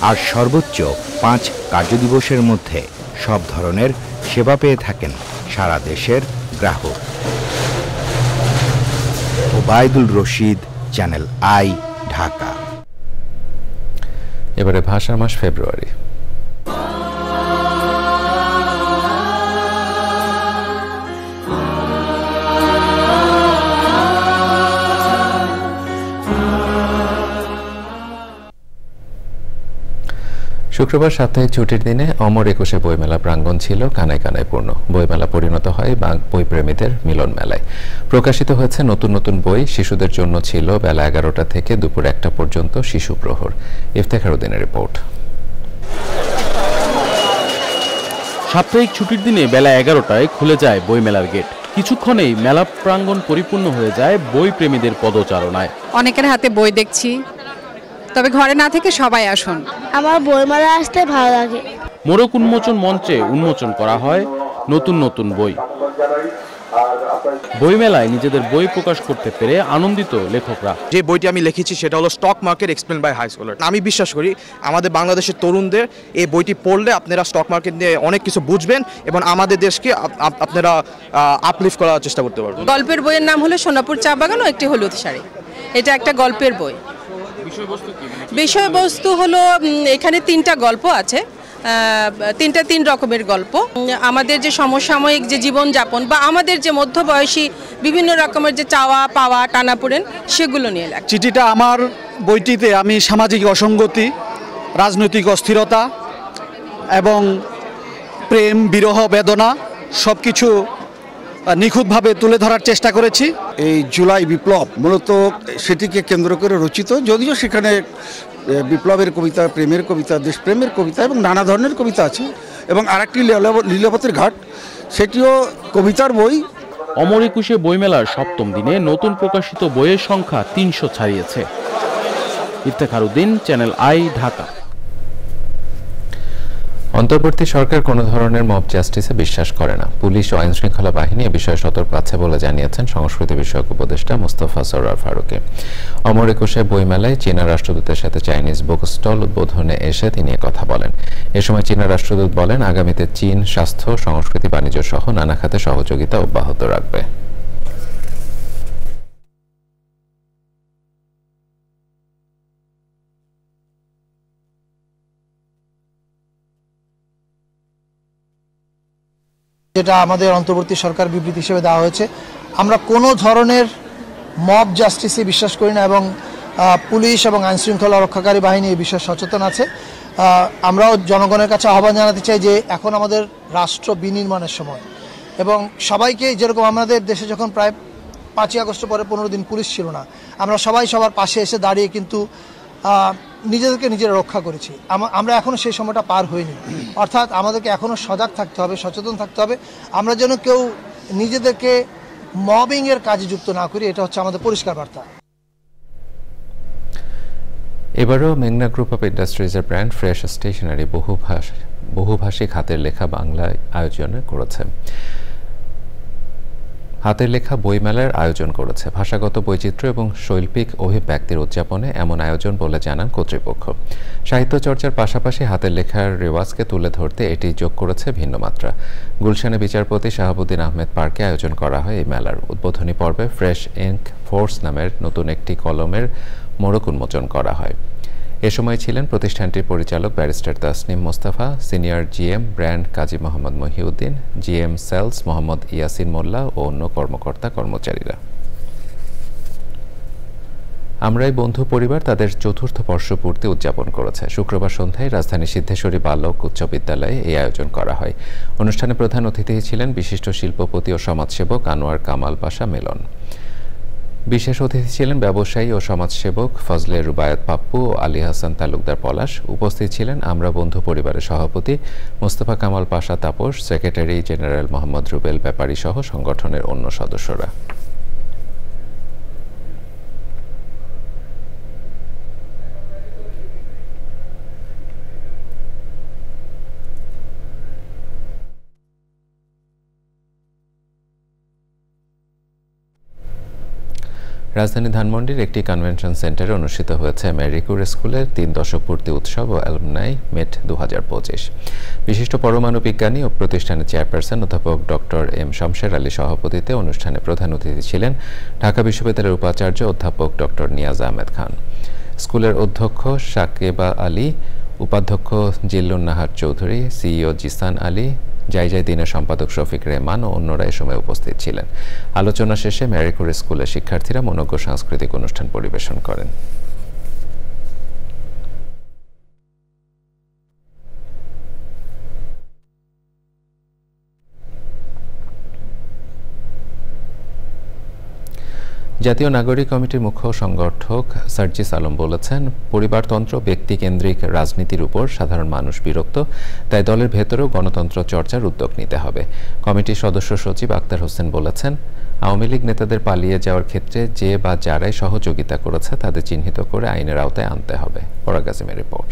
আর সর্বোচ্চ 5 কার্যদিবসের মধ্যে সব ধরনের সেবা পেয়ে থাকেন সারা দেশের গ্রাহক। Obaidul Rashid, channel I, Dhaka. এবারে ভাষা মাস ফেব্রুয়ারি। শুক্রবার সাপ্তাহিক ছুটির দিনে অমর একুশে বইমেলা প্রাঙ্গণ ছিল কানায় কানায় পূর্ণ। বইমেলা পরিণত হয় বইপ্রেমীদের মিলন মেলায়। প্রকাশিত হয়েছে নতুন নতুন বই। শিশুদের জন্য ছিল বেলা 11টা থেকে দুপুর 1টা পর্যন্ত শিশু প্রহর। ইফতেখার উদ্দিনের রিপোর্ট। সাপ্তাহিক ছুটির দিনে বেলা 11টায় খুলে যায় বইমেলার গেট। কিছুক্ষণেই মেলা প্রাঙ্গণ পরিপূর্ণ হয়ে যায় বই প্রেমীদের পদচারণায়। অনেকের হাতে বই দেখছি, তবে ঘরে না থেকে সবাই আসুন। আমার বইমেলা আসতে ভালো লাগে। মোড়ক উন্মোচন মঞ্চে উন্মোচন করা হয় নতুন নতুন বই। বইমেলায় নিজেদের বই প্রকাশ করতে পেরে আনন্দিত লেখকরা। যে বইটি আমি লিখেছি সেটা হলো stock market explain by high schooler. আমি বিশ্বাস করি আমাদের বাংলাদেশের তরুণদের এই বইটি পড়লে আপনারা স্টক মার্কেট নিয়ে অনেক কিছু বুঝবেন এবং আমাদের দেশকে আপনারা আপলিফট করার চেষ্টা করতে পারবেন। গল্পের বইয়ের নাম হলো সোনাপুর চা বাগান ও একটি হলুদ শাড়ি। এটা একটা গল্পের বই। বিষয়বস্তু হলো এখানে 3টা গল্প আছে, 3 রকমের গল্প। আমাদের যে সমসাময়িক যে জীবনযাপন বা আমাদের যে মধ্যবয়সী বিভিন্ন রকমের যে চাওয়া পাওয়া টানাপোড়েন সেগুলো নিয়ে লেখা। চিঠিটা আমার বইটিতে আমি সামাজিক অসঙ্গতি, রাজনৈতিক অস্থিরতা এবং প্রেম, বিরহ, বেদনা সব কিছু নিখুঁতভাবে তুলে ধরার চেষ্টা করেছি। এই জুলাই বিপ্লব মূলত সেটিকে কেন্দ্র করে রচিত, যদিও সেখানে বিপ্লবের কবিতা, প্রেমের কবিতা, দেশপ্রেমের কবিতা এবং নানা ধরনের কবিতা আছে। এবং আরেকটি লীলাবতীর ঘাট, সেটিও কবিতার বই। অমর একুশে বইমেলার 7ম দিনে নতুন প্রকাশিত বইয়ের সংখ্যা 300 ছাড়িয়েছে। Iftekhar Uddin, channel I, Dhaka. অন্তর্বর্তী সরকার কোনো ধরনের মব জাস্টিসে বিশ্বাস করে না। পুলিশ ও আইনশৃঙ্খলা বাহিনী এ বিষয়ে সতর্ক আছে বলে জানিয়েছেন সংস্কৃতি বিষয়ক উপদেষ্টা মোস্তফা সরোয়ার ফারুকী। অমর একুশে বইমেলায় চীনা রাষ্ট্রদূতের সাথে চাইনিজ বুক স্টল উদ্বোধনে এসে তিনি কথা বলেন। এ সময় চীনা রাষ্ট্রদূত বলেন, আগামীতে চীন স্বাস্থ্য, সংস্কৃতি, বাণিজ্য সহ নানা খাতে সহযোগিতা অব্যাহত রাখবে। যেটা আমাদের অন্তর্বর্তী সরকার বিবৃতি হিসেবে দেওয়া হয়েছে, আমরা কোনো ধরনের মব জাস্টিসে বিশ্বাস করি না এবং পুলিশ এবং আইনশৃঙ্খলা রক্ষাকারী বাহিনী এই বিষয়ে সচেতন আছে। আমরাও জনগণের কাছে আহ্বান জানাতে চাই যে এখন আমাদের রাষ্ট্র বিনির্মাণের সময় এবং সবাইকে, যেরকম আমাদের দেশে যখন প্রায় 5ই আগস্ট পরে 15 দিন পুলিশ ছিল না, আমরা সবাই সবার পাশে এসে দাঁড়িয়ে কিন্তু নিজেদেরকে নিজেরা রক্ষা করেছি। আমরা এখনও সেই সময়টা পার হইনি। অর্থাৎ আমাদেরকে এখনও সজাগ থাকতে হবে, সচেতন থাকতে হবে। আমরা যেন কেউ নিজেদেরকে মবিংয়ের কাজে যুক্ত না করি, এটা হচ্ছে আমাদের পরিষ্কার বার্তা। এবারও মেঘনা গ্রুপ অফ ইন্ডাস্ট্রিজের ব্র্যান্ড ফ্রেশ স্টেশনারি বহুভাষিক হাতের লেখা বাংলায় আয়োজন করেছে। হাতের লেখা বইমেলার আয়োজন করেছে। ভাষাগত বৈচিত্র্য এবং শৈল্পিক অভিব্যক্তির উদযাপনে এমন আয়োজন বলে জানান কর্তৃপক্ষ। সাহিত্য চর্চার পাশাপাশি হাতের লেখার রেওয়াজকে তুলে ধরতে এটি যোগ করেছে ভিন্ন মাত্রা। গুলশানে বিচারপতি শাহাবুদ্দিন আহমেদ পার্কে আয়োজন করা হয় এই মেলার। উদ্বোধনী পর্বে ফ্রেশ ইঙ্ক ফোর্স নামের নতুন একটি কলমের মোড়ক উন্মোচন করা হয়। এ সময় ছিলেন প্রতিষ্ঠানটির পরিচালক barrister Tasnim Mostafa, senior GM brand Kazi Mohammad Mohiuddin, GM sales Mohammad Yasin Molla ও অন্য কর্মকর্তা কর্মচারীরা। আমরাই বন্ধু পরিবার তাদের 4র্থ বর্ষপূর্তি উদযাপন করেছে। শুক্রবার সন্ধ্যায় রাজধানী সিদ্ধেশ্বরী বালক উচ্চ বিদ্যালয়ে এই আয়োজন করা হয়। অনুষ্ঠানে প্রধান অতিথি ছিলেন বিশিষ্ট শিল্পপতি ও সমাজসেবক আনোয়ার কামাল পাশা মিলন। বিশেষ অতিথি ছিলেন ব্যবসায়ী ও সমাজসেবক ফজলে রুবায়াত পাপ্পু ও আলী হাসান তালুকদার পলাশ। উপস্থিত ছিলেন আমরা বন্ধু পরিবারের সভাপতি মোস্তফা কামাল পাশা তাপস, সেক্রেটারি জেনারেল মোহাম্মদ রুবেল ব্যাপারী সহ সংগঠনের অন্য সদস্যরা। রাজধানী ধানমন্ডির একটি কনভেনশন সেন্টারে অনুষ্ঠিত হয়েছে মেরি কুরি স্কুলের 3 দশক পূর্তি উৎসব ও অ্যালুমনাই মিট 2025। বিশিষ্ট পরমাণু বিজ্ঞানী ও প্রতিষ্ঠানের চেয়ারপারসন অধ্যাপক ডক্টর এম শমশের আলী সভাপতিত্বে অনুষ্ঠানে প্রধান অতিথি ছিলেন ঢাকা বিশ্ববিদ্যালয়ের উপাচার্য অধ্যাপক ডক্টর নিয়াজ আহমেদ খান। স্কুলের অধ্যক্ষ সাকেবা আলী, উপাধ্যক্ষ জিল্লুন নাহার চৌধুরী, সিইও জিসান আলী, জায়জায় দিনের সম্পাদক শফিক রেহমান ও অন্যরা এ সময় উপস্থিত ছিলেন। আলোচনা শেষে মেরি কুরি স্কুলের শিক্ষার্থীরা মনোজ্ঞ সাংস্কৃতিক অনুষ্ঠান পরিবেশন করেন। জাতীয় নাগরিক কমিটির মুখ্য সংগঠক সার্জিস আলম বলেছেন, পরিবারতন্ত্র ব্যক্তিকেন্দ্রিক রাজনীতির উপর সাধারণ মানুষ বিরক্ত, তাই দলের ভেতরেও গণতন্ত্র চর্চার উদ্যোগ নিতে হবে। কমিটির সদস্য সচিব আক্তার হোসেন বলেছেন, আওয়ামী লীগ নেতাদের পালিয়ে যাওয়ার ক্ষেত্রে যে বা যারাই সহযোগিতা করেছে তাদের চিহ্নিত করে আইনের আওতায় আনতে হবে। পরাগ আসিমের রিপোর্ট।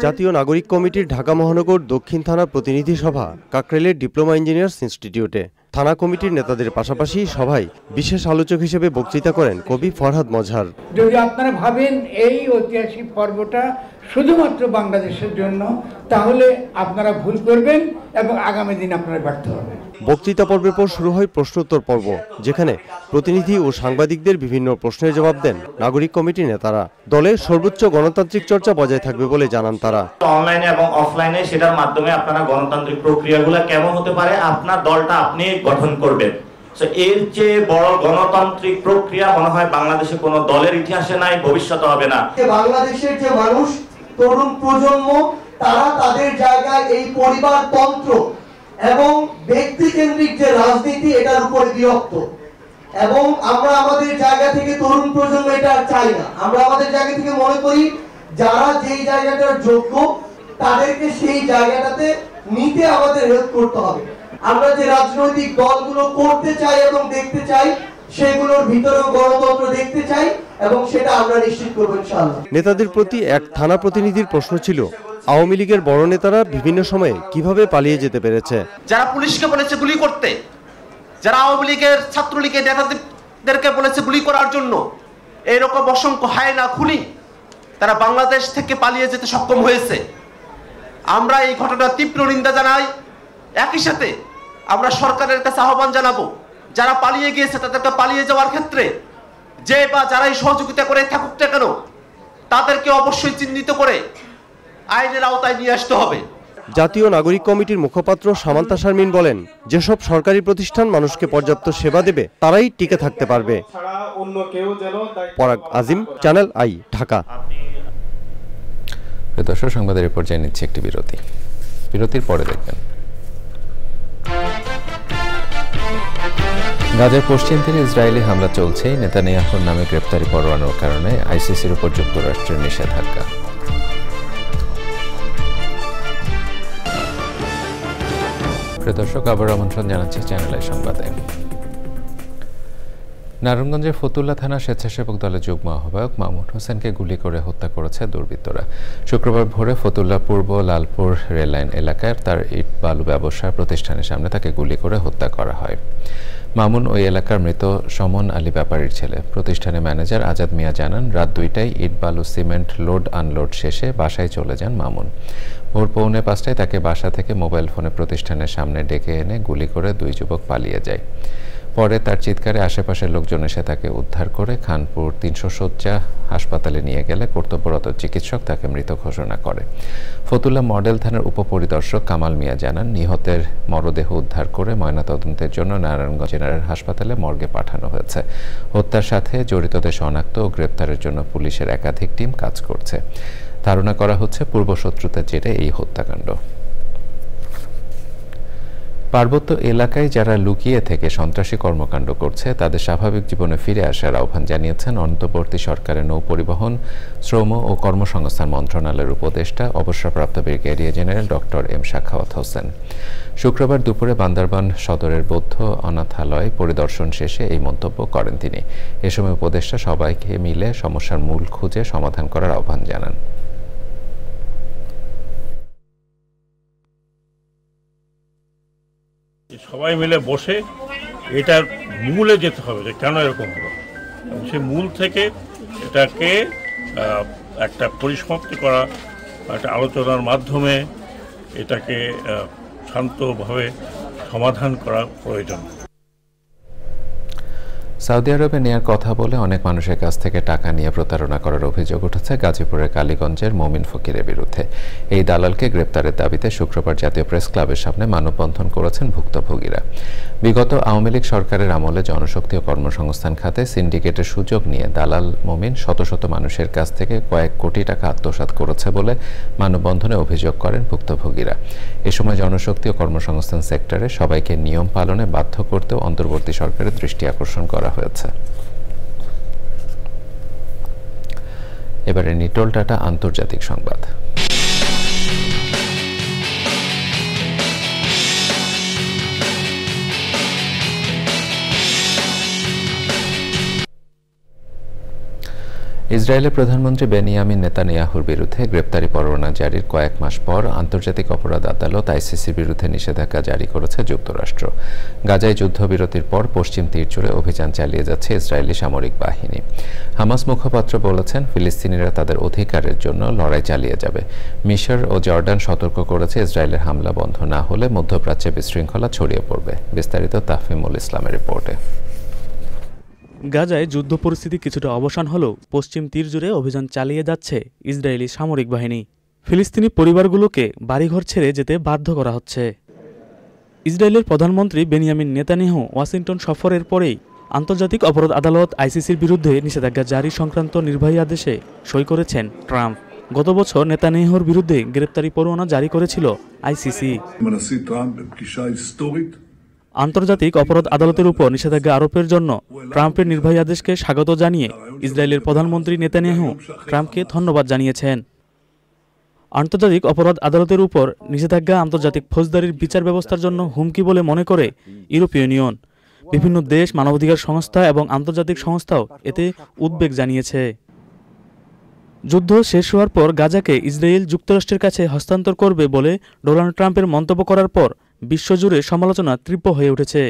জাতীয় নাগরিক কমিটির ঢাকা মহানগর দক্ষিণ থানা প্রতিনিধি সভা কাকরাইলের ডিপ্লোমা ইঞ্জিনিয়ার্স ইনস্টিটিউটে। থানা কমিটির নেতাদের পাশাপাশি সভায় বিশেষ আলোচক হিসেবে বক্তৃতা করেন কবি ফরহাদ মজহার। যদি আপনারা ভাবেন এই ঐতিহাসিক পর্বটা শুধুমাত্র বাংলাদেশের জন্য, তাহলে আপনারা ভুল করবেন এবং আগামী দিন আপনারা ব্যর্থ হবেন। বক্তৃতা পর্বের পর শুরু হয় প্রশ্নোত্তর পর্ব, যেখানে প্রতিনিধি ও সাংবাদিকদের বিভিন্ন প্রশ্নের জবাব দেন নাগরিক কমিটির নেতারা। দলের সর্বোচ্চ গণতান্ত্রিক চর্চা বজায় থাকবে বলে জানান তারা। অনলাইনে এবং অফলাইনে সেটার মাধ্যমে আপনারা গণতান্ত্রিক প্রক্রিয়াগুলো কেমন হতে পারে আপনার দলটা আপনি গঠন করবেন। এর চেয়ে বড় গণতান্ত্রিক প্রক্রিয়া মনে হয় বাংলাদেশে কোনো দলের ইতিহাসে নাই, ভবিষ্যতে হবে না। বাংলাদেশের যে মানুষ, তরুণ প্রজন্ম, তারা তাদের জায়গায় এই পরিবারতন্ত্র এবং ব্যক্তিকেন্দ্রিক যে রাজনীতি এটার উপরে বিরক্ত, এবং আমরা আমাদের জায়গা থেকে তরুণ প্রজন্ম এটা চাই না। আমরা আমাদের জায়গা থেকে মনে করি যারা যেই জায়গাটার যোগ্য তাদেরকে সেই জায়গাটাতে নিতে আমাদের হেল্প করতে হবে। আমরা যে রাজনৈতিক দলগুলো করতে চাই এবং দেখতে চাই, সেগুলোর ভিতরেও গণতন্ত্র দেখতে চাই এবং সেটা আমরা নিশ্চিত করব ইনশাআল্লাহ। নেতাদের প্রতি এক থানা প্রতিনিধির প্রশ্ন ছিল, আওয়ামী লীগের বড় নেতারা বিভিন্ন সময়ে কিভাবে পালিয়ে যেতে পেরেছে। যারা পুলিশকে বলেছে গুলি করতে, যারা আওয়ামী লীগের ছাত্রলীগের নেতাদেরকে বলেছে গুলি করার জন্য, এরকম অসংখ্য হায়না খুনি তারা বাংলাদেশ থেকে পালিয়ে যেতে সক্ষম হয়েছে। আমরা এই ঘটনার তীব্র নিন্দা জানাই। একই সাথে আমরা সরকারের কাছে আহ্বান জানাবো, যারা পালিয়ে গিয়েছে তাদেরকে পালিয়ে যাওয়ার ক্ষেত্রে যে বা যারাই সহযোগিতা করে থাকুক না কেন, তাদেরকে অবশ্যই চিহ্নিত করে আইনের আওতায় নিয়ে আসতে হবে। জাতীয় নাগরিক কমিটির মুখপাত্র সামান্তা শারমিন বলেন, যেসব সরকারি প্রতিষ্ঠান মানুষকে পর্যাপ্ত সেবা দেবে তারাই টিকে থাকতে পারবে। পরাগ আজিম, চ্যানেল আই, ঢাকা। দর্শক, সংবাদের পর্যায়ে নিচ্ছে একটি বিরতি। বিরতির পরে দেখবেন গাজার পশ্চিম তীরে ইসরায়েলি হামলা চলছেই, নেতানিয়াহুর নামে গ্রেপ্তারি পরোয়ানার কারণে আইসিসির উপর যুক্তরাষ্ট্রের নিষেধাজ্ঞা। প্রিয় দর্শক, আবার আমন্ত্রণ জানাচ্ছি চ্যানেল আই সংবাদে। নারায়ণগঞ্জের ফতুল্লা থানা স্বেচ্ছাসেবক দলের যুগ্ম আহ্বায়ক মামুন হোসেনকে গুলি করে হত্যা করেছে দুর্বৃত্তরা। শুক্রবার ভোরে ফতুল্লা পূর্ব লালপুর রেললাইন এলাকায় তার ইট বালু ব্যবসা প্রতিষ্ঠানের সামনে তাকে গুলি করে হত্যা করা হয়। মামুন ওই এলাকার মৃত সমন আলী ব্যাপারীর ছেলে। প্রতিষ্ঠানের ম্যানেজার আজাদ মিয়া জানান, রাত 2টায় ইট বালু সিমেন্ট লোড আনলোড শেষে বাসায় চলে যান মামুন। ভোর 4:45টায় তাকে বাসা থেকে মোবাইল ফোনে প্রতিষ্ঠানের সামনে ডেকে এনে গুলি করে দুই যুবক পালিয়ে যায়। পরে তার চিৎকারে আশেপাশের লোকজন এসে তাকে উদ্ধার করে খানপুর 300 শয্যা হাসপাতালে নিয়ে গেলে কর্তব্যরত চিকিৎসক তাকে মৃত ঘোষণা করে। ফতুল্লা মডেল থানার উপপরিদর্শক কামাল মিয়া জানান, নিহতের মরদেহ উদ্ধার করে ময়নাতদন্তের জন্য নারায়ণগঞ্জ জেনারেল হাসপাতালে মর্গে পাঠানো হয়েছে। হত্যার সাথে জড়িতদের শনাক্ত ও গ্রেপ্তারের জন্য পুলিশের একাধিক টিম কাজ করছে। ধারণা করা হচ্ছে পূর্বশত্রুতার জেরে এই হত্যাকাণ্ড। পার্বত্য এলাকায় যারা লুকিয়ে থেকে সন্ত্রাসী কর্মকাণ্ড করছে তাদের স্বাভাবিক জীবনে ফিরে আসার আহ্বান জানিয়েছেন অন্তর্বর্তী সরকারের নৌপরিবহন, শ্রম ও কর্মসংস্থান মন্ত্রণালয়ের উপদেষ্টা অবসরপ্রাপ্ত brigadier general doctor M Sakhawat Hossain. শুক্রবার দুপুরে বান্দরবান সদরের বৌদ্ধ অনাথালয় পরিদর্শন শেষে এই মন্তব্য করেন তিনি। এ সময় উপদেষ্টা সবাইকে মিলে সমস্যার মূল খুঁজে সমাধান করার আহ্বান জানান। সবাই মিলে বসে এটার মূলে যেতে হবে যে কেন এরকম হলো, এবং সেই মূল থেকে এটাকে একটা পরিসমাপ্তি করা, একটা আলোচনার মাধ্যমে এটাকে শান্তভাবে সমাধান করা প্রয়োজন। সৌদি আরবে নেয়ার কথা বলে অনেক মানুষের কাছ থেকে টাকা নিয়ে প্রতারণা করার অভিযোগ উঠেছে গাজীপুরের কালীগঞ্জের মমিন ফকিরের বিরুদ্ধে। এই দালালকে গ্রেপ্তারের দাবিতে শুক্রবার জাতীয় প্রেস ক্লাবের সামনে মানববন্ধন করেছেন ভুক্তভোগীরা। বিগত আওয়ামী লীগ সরকারের আমলে জনশক্তি ও কর্মসংস্থান খাতে সিন্ডিকেটের সুযোগ নিয়ে দালাল মমিন শত শত মানুষের কাছ থেকে কয়েক কোটি টাকা আত্মসাৎ করেছে বলে মানববন্ধনে অভিযোগ করেন ভুক্তভোগীরা। এ সময় জনশক্তি ও কর্মসংস্থান সেক্টরে সবাইকে নিয়ম পালনে বাধ্য করতেও অন্তর্বর্তী সরকারের দৃষ্টি আকর্ষণ করা হয়েছে। এবারে নিটোল টাটা আন্তর্জাতিক সংবাদ। ইসরায়েলের প্রধানমন্ত্রী বেনিয়ামিন নেতানিয়াহুর বিরুদ্ধে গ্রেপ্তারি পরোয়ানা জারির কয়েক মাস পর আন্তর্জাতিক অপরাধ আদালত আইসিসির বিরুদ্ধে নিষেধাজ্ঞা জারি করেছে যুক্তরাষ্ট্র। গাজায় যুদ্ধবিরতির পর পশ্চিম তীর জুড়ে অভিযান চালিয়ে যাচ্ছে ইসরায়েলি সামরিক বাহিনী। হামাস মুখপাত্র বলেছেন, ফিলিস্তিনিরা তাদের অধিকারের জন্য লড়াই চালিয়ে যাবে। মিশর ও জর্ডান সতর্ক করেছে, ইসরায়েলের হামলা বন্ধ না হলে মধ্যপ্রাচ্যে বিশৃঙ্খলা ছড়িয়ে পড়বে। বিস্তারিত তাফহিমুল ইসলামের রিপোর্টে। গাজায় যুদ্ধ পরিস্থিতি কিছুটা অবসান হলেও পশ্চিম তীর জুড়ে অভিযান চালিয়ে যাচ্ছে ইসরায়েলি সামরিক বাহিনী। ফিলিস্তিনি পরিবারগুলোকে বাড়িঘর ছেড়ে যেতে বাধ্য করা হচ্ছে। ইসরায়েলের প্রধানমন্ত্রী বেনিয়ামিন নেতানিয়াহু ওয়াশিংটন সফরের পরেই আন্তর্জাতিক অপরাধ আদালত আইসিসির বিরুদ্ধে নিষেধাজ্ঞা জারি সংক্রান্ত নির্বাহী আদেশে সই করেছেন ট্রাম্প। গত বছর নেতানিয়াহুর বিরুদ্ধে গ্রেপ্তারি পরোয়ানা জারি করেছিল আইসিসি। আন্তর্জাতিক অপরাধ আদালতের উপর নিষেধাজ্ঞা আরোপের জন্য ট্রাম্পের নির্বাহী আদেশকে স্বাগত জানিয়ে ইসরায়েলের প্রধানমন্ত্রী নেতানিয়াহু ট্রাম্পকে ধন্যবাদ জানিয়েছেন। আন্তর্জাতিক অপরাধ আদালতের উপর নিষেধাজ্ঞা আন্তর্জাতিক ফৌজদারির বিচার ব্যবস্থার জন্য হুমকি বলে মনে করে ইউরোপীয় ইউনিয়ন। বিভিন্ন দেশ, মানবাধিকার সংস্থা এবং আন্তর্জাতিক সংস্থাও এতে উদ্বেগ জানিয়েছে। যুদ্ধ শেষ হওয়ার পর গাজাকে ইসরায়েল যুক্তরাষ্ট্রের কাছে হস্তান্তর করবে বলে ডোনাল্ড ট্রাম্পের মন্তব্য করার পর বিশ্বজুড়ে সমালোচনা তীব্র হয়ে উঠেছে।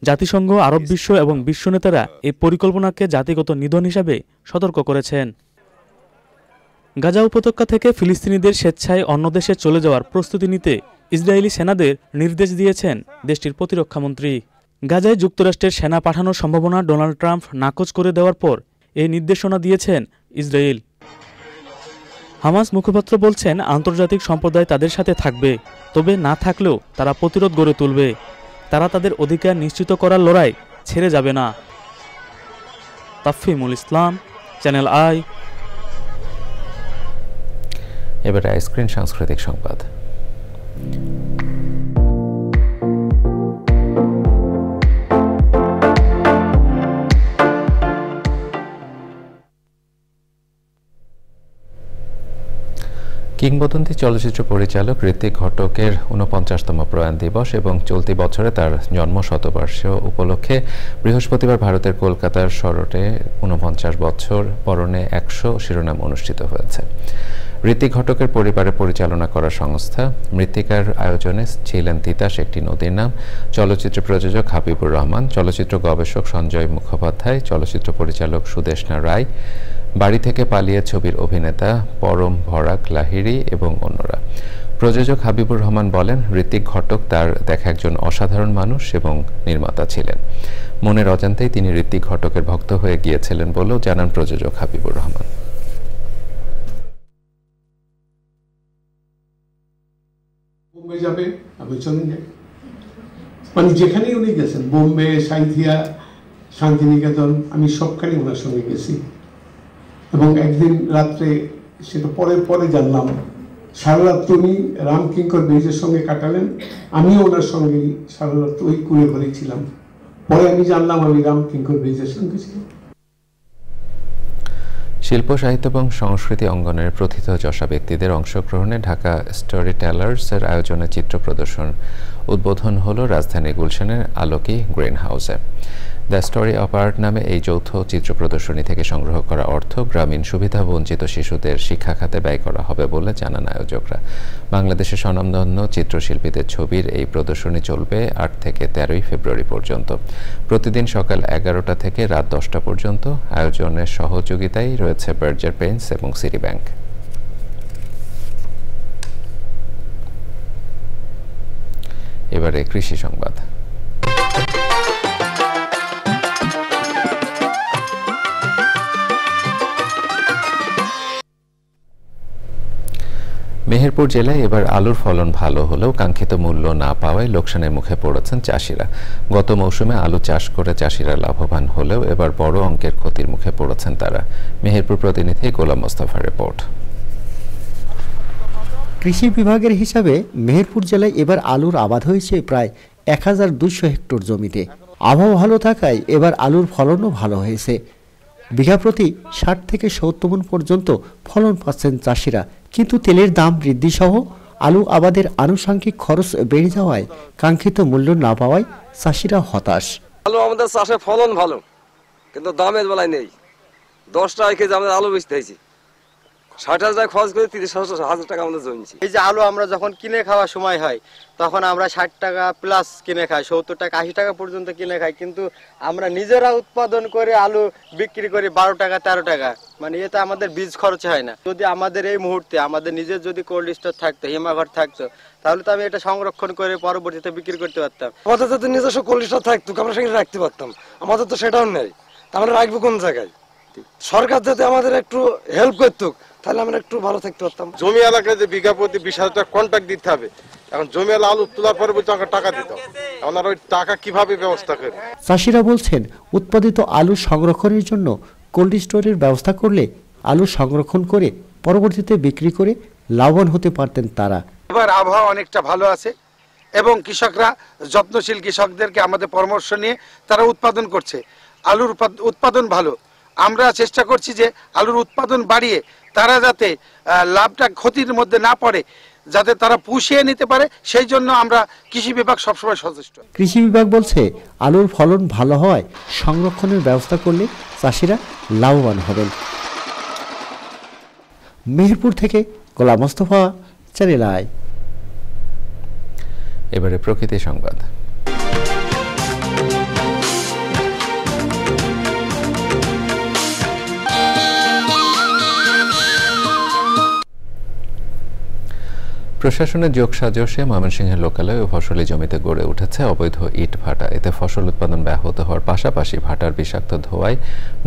জাতিসংঘ, আরব বিশ্ব এবং বিশ্ব নেতারা এই পরিকল্পনাকে জাতিগত নিধন হিসাবে সতর্ক করেছেন। গাজা উপত্যকা থেকে ফিলিস্তিনিদের স্বেচ্ছায় অন্য দেশে চলে যাওয়ার প্রস্তুতি নিতে ইসরায়েলি সেনাদের নির্দেশ দিয়েছেন দেশটির প্রতিরক্ষামন্ত্রী। গাজায় যুক্তরাষ্ট্রের সেনা পাঠানোর সম্ভাবনা ডোনাল্ড ট্রাম্প নাকচ করে দেওয়ার পর এই নির্দেশনা দিয়েছেন ইসরায়েল। হামাস মুখপাত্র বলছেন, আন্তর্জাতিক সম্প্রদায় তাদের সাথে থাকবে, তবে না থাকলেও তারা প্রতিরোধ গড়ে তুলবে। তারা তাদের অধিকার নিশ্চিত করার লড়াই ছেড়ে যাবে না। তাফহিমুল ইসলাম, চ্যানেল আই। এবারে আইসক্রিন সাংস্কৃতিক সংবাদ। কিংবদন্তি চলচ্চিত্র পরিচালক ঋত্বিক ঘটকের ৪৯তম প্রয়াণ দিবস এবং চলতি বছরে তার জন্ম শতবর্ষ উপলক্ষে বৃহস্পতিবার ভারতের কলকাতার শরটে ৪৯ বছর পরনে ১০০ শিরোনাম অনুষ্ঠিত হয়েছে। ঋত্বিক ঘটকের পরিবারে পরিচালনা করা সংস্থা মৃত্তিকার আয়োজনে ছিলেন তিতাস একটি নদীর নাম, চলচ্চিত্র প্রযোজক হাবিবুর রহমান, চলচ্চিত্র গবেষক সঞ্জয় মুখোপাধ্যায়, চলচ্চিত্র পরিচালক সুদেষ্ণা রায়, বাড়ি থেকে পালিয়ে ছবির অভিনেতা পরম ভরাক লাহিড়ী এবং অন্যরা। প্রযোজক হাবিবুর রহমান বলেন, ঋত্বিক ঘটক তার দেখা একজন অসাধারণ মানুষ এবং নির্মাতা ছিলেন। মনের অজান্তেই তিনি ঋত্বিক ঘটকের ভক্ত হয়ে গিয়েছিলেন বলেও জানান প্রযোজক হাবিবুর রহমান। বোম্বে যাবে, আমি সঙ্গে মানে যেখানেই উনি গেছেন, বোম্বে, সাঁইথিয়া, শান্তিনিকেতন, আমি সবখানে ওনার সঙ্গে গেছি। এবং একদিন রাত্রে, সেটা পরে জানলাম, সারা রাত্র উনি রামকিঙ্কর ব্রিজের সঙ্গে কাটালেন। আমিও ওনার সঙ্গে সারা রাত্র ওই কুড়ে ঘরেই ছিলাম। পরে আমি জানলাম আমি রামকিঙ্কর ব্রিজের সঙ্গে ছিলাম। শিল্প, সাহিত্য এবং সংস্কৃতি অঙ্গনের প্রথিতযশা ব্যক্তিদের অংশগ্রহণে ঢাকা স্টোরি টেলার্সের আয়োজনে চিত্র প্রদর্শন উদ্বোধন হলো রাজধানী গুলশানের আলোকি গ্রিন হাউসে। দ্য স্টোরি অফ আর্ট নামে এই যৌথ চিত্র প্রদর্শনী থেকে সংগ্রহ করা অর্থ গ্রামীণ সুবিধাবঞ্চিত শিশুদের শিক্ষা খাতে ব্যয় করা হবে বলে জানান আয়োজকরা। বাংলাদেশের স্বনামধন্য চিত্রশিল্পীদের ছবির এই প্রদর্শনী চলবে ৮ থেকে ১৩ ফেব্রুয়ারি পর্যন্ত। প্রতিদিন সকাল ১১টা থেকে রাত ১০টা পর্যন্ত। আয়োজনের সহযোগিতায় রয়েছে বার্জার পেইন্টস এবং সিটি ব্যাংক। এবারে কৃষি সংবাদ। মেহেরপুর জেলায় এবার আলুর ফলন ভালো হলেও কাঙ্ক্ষিত মূল্য না পাওয়ায় লোকসানের মুখে পড়েছেন চাষিরা। গত মৌসুমে আলু চাষ করে চাষিরা লাভবান হলেও এবার বড় অঙ্কের ক্ষতির মুখে পড়েছেন তারা। মেহেরপুর প্রতিনিধি গোলাম মোস্তফার রিপোর্ট। কৃষি বিভাগের হিসাবে মেহেরপুর জেলায় এবার আলুর আবাদ হয়েছে প্রায় 1200 হেক্টর জমিতে। আবহাওয়া ভালো থাকায় এবার আলুর ফলনও ভালো হয়েছে। বিঘা প্রতি 60 থেকে 70 মণ পর্যন্ত ফলন পাচ্ছেন চাষিরা। কিন্তু তেলের দাম বৃদ্ধি সহ আলু আবাদের আনুষঙ্গিক খরচ বেড়ে যাওয়ায় কাঙ্ক্ষিত মূল্য না পাওয়ায় চাষিরা হতাশ। আলু আমাদের চাষে ফলন ভালো, কিন্তু দামের বেলায় নেই। 10 টাকা কেজি আমাদের আলু বেচতে হয়েছে, 60,000 টাকা খরচ করে 30,000 টাকা আমাদের জমিছে। এই যে আলু আমরা যখন কিনে খাওয়ার সময় হয় তখন আমরা 60 টাকা প্লাস কিনে খাই, 70 টাকা 80 টাকা পর্যন্ত কিনে খাই। কিন্তু আমরা নিজেরা উৎপাদন করে আলু বিক্রি করি 12 টাকা 13 টাকা, মানে এতে আমাদের বীজ খরচ হয় না। যদি আমাদের এই মুহূর্তে আমাদের নিজের যদি কোল্ড স্টোর থাকতো, হিমাঘর থাকতো, তাহলে তো আমি এটা সংরক্ষণ করে পরবর্তীতে বিক্রি করতে পারতাম। আমাদের যদি নিজস্ব কোল্ড স্টোর থাকতো আমরা সেখানে রাখতে পারতাম, আমাদের তো সেটাও নেই। আমরা রাখবো কোন জায়গায়? সরকার যদি আমাদের একটু হেল্প করতো তাহলে আমরা একটু ভালো থাকতে পারতাম। জমি এলাকায় যে বিঘা প্রতি 20,000 টাকা কন্ট্রাক্ট দিতে হবে, এখন জমি এলাকা আলু তোলার পরে বলতে টাকা দিতে হবে। এখন আর ওই টাকা কিভাবে ব্যবস্থা করে? চাষিরা বলছেন উৎপাদিত আলু সংরক্ষণের জন্য কোল্ড স্টোরের ব্যবস্থা করলে আলু সংরক্ষণ করে পরবর্তীতে বিক্রি করে লাভবান হতে পারতেন তারা। এবার আবহাওয়া অনেকটা ভালো আছে এবং কৃষকরা যত্নশীল কৃষকদেরকে আমাদের পরামর্শ নিয়ে তারা উৎপাদন করছে। আলুর উৎপাদন ভালো। আমরা চেষ্টা করছি যে আলুর উৎপাদন বাড়িয়ে তারা যাতে লাভটা ক্ষতির মধ্যে না পড়ে, যাতে তারা পুষিয়ে নিতে পারে, সেই জন্য আমরা কৃষি বিভাগ সবসময় সচেষ্ট। কৃষি বিভাগ বলছে আলুর ফলন ভালো হওয়ায় সংরক্ষণের ব্যবস্থা করলে চাষিরা লাভবান হবেন। মেহেরপুর থেকে গোলাম মোস্তফা, চ্যানেল আই। এবারে প্রকৃতি সংবাদ। প্রশাসনের যোগসাজশে ময়মনসিংহের লোকালয় ও ফসলি জমিতে গড়ে উঠেছে অবৈধ ইট ভাটা। এতে ফসল উৎপাদন ব্যাহত হওয়ার পাশাপাশি ভাটার বিষাক্ত ধোঁয়ায়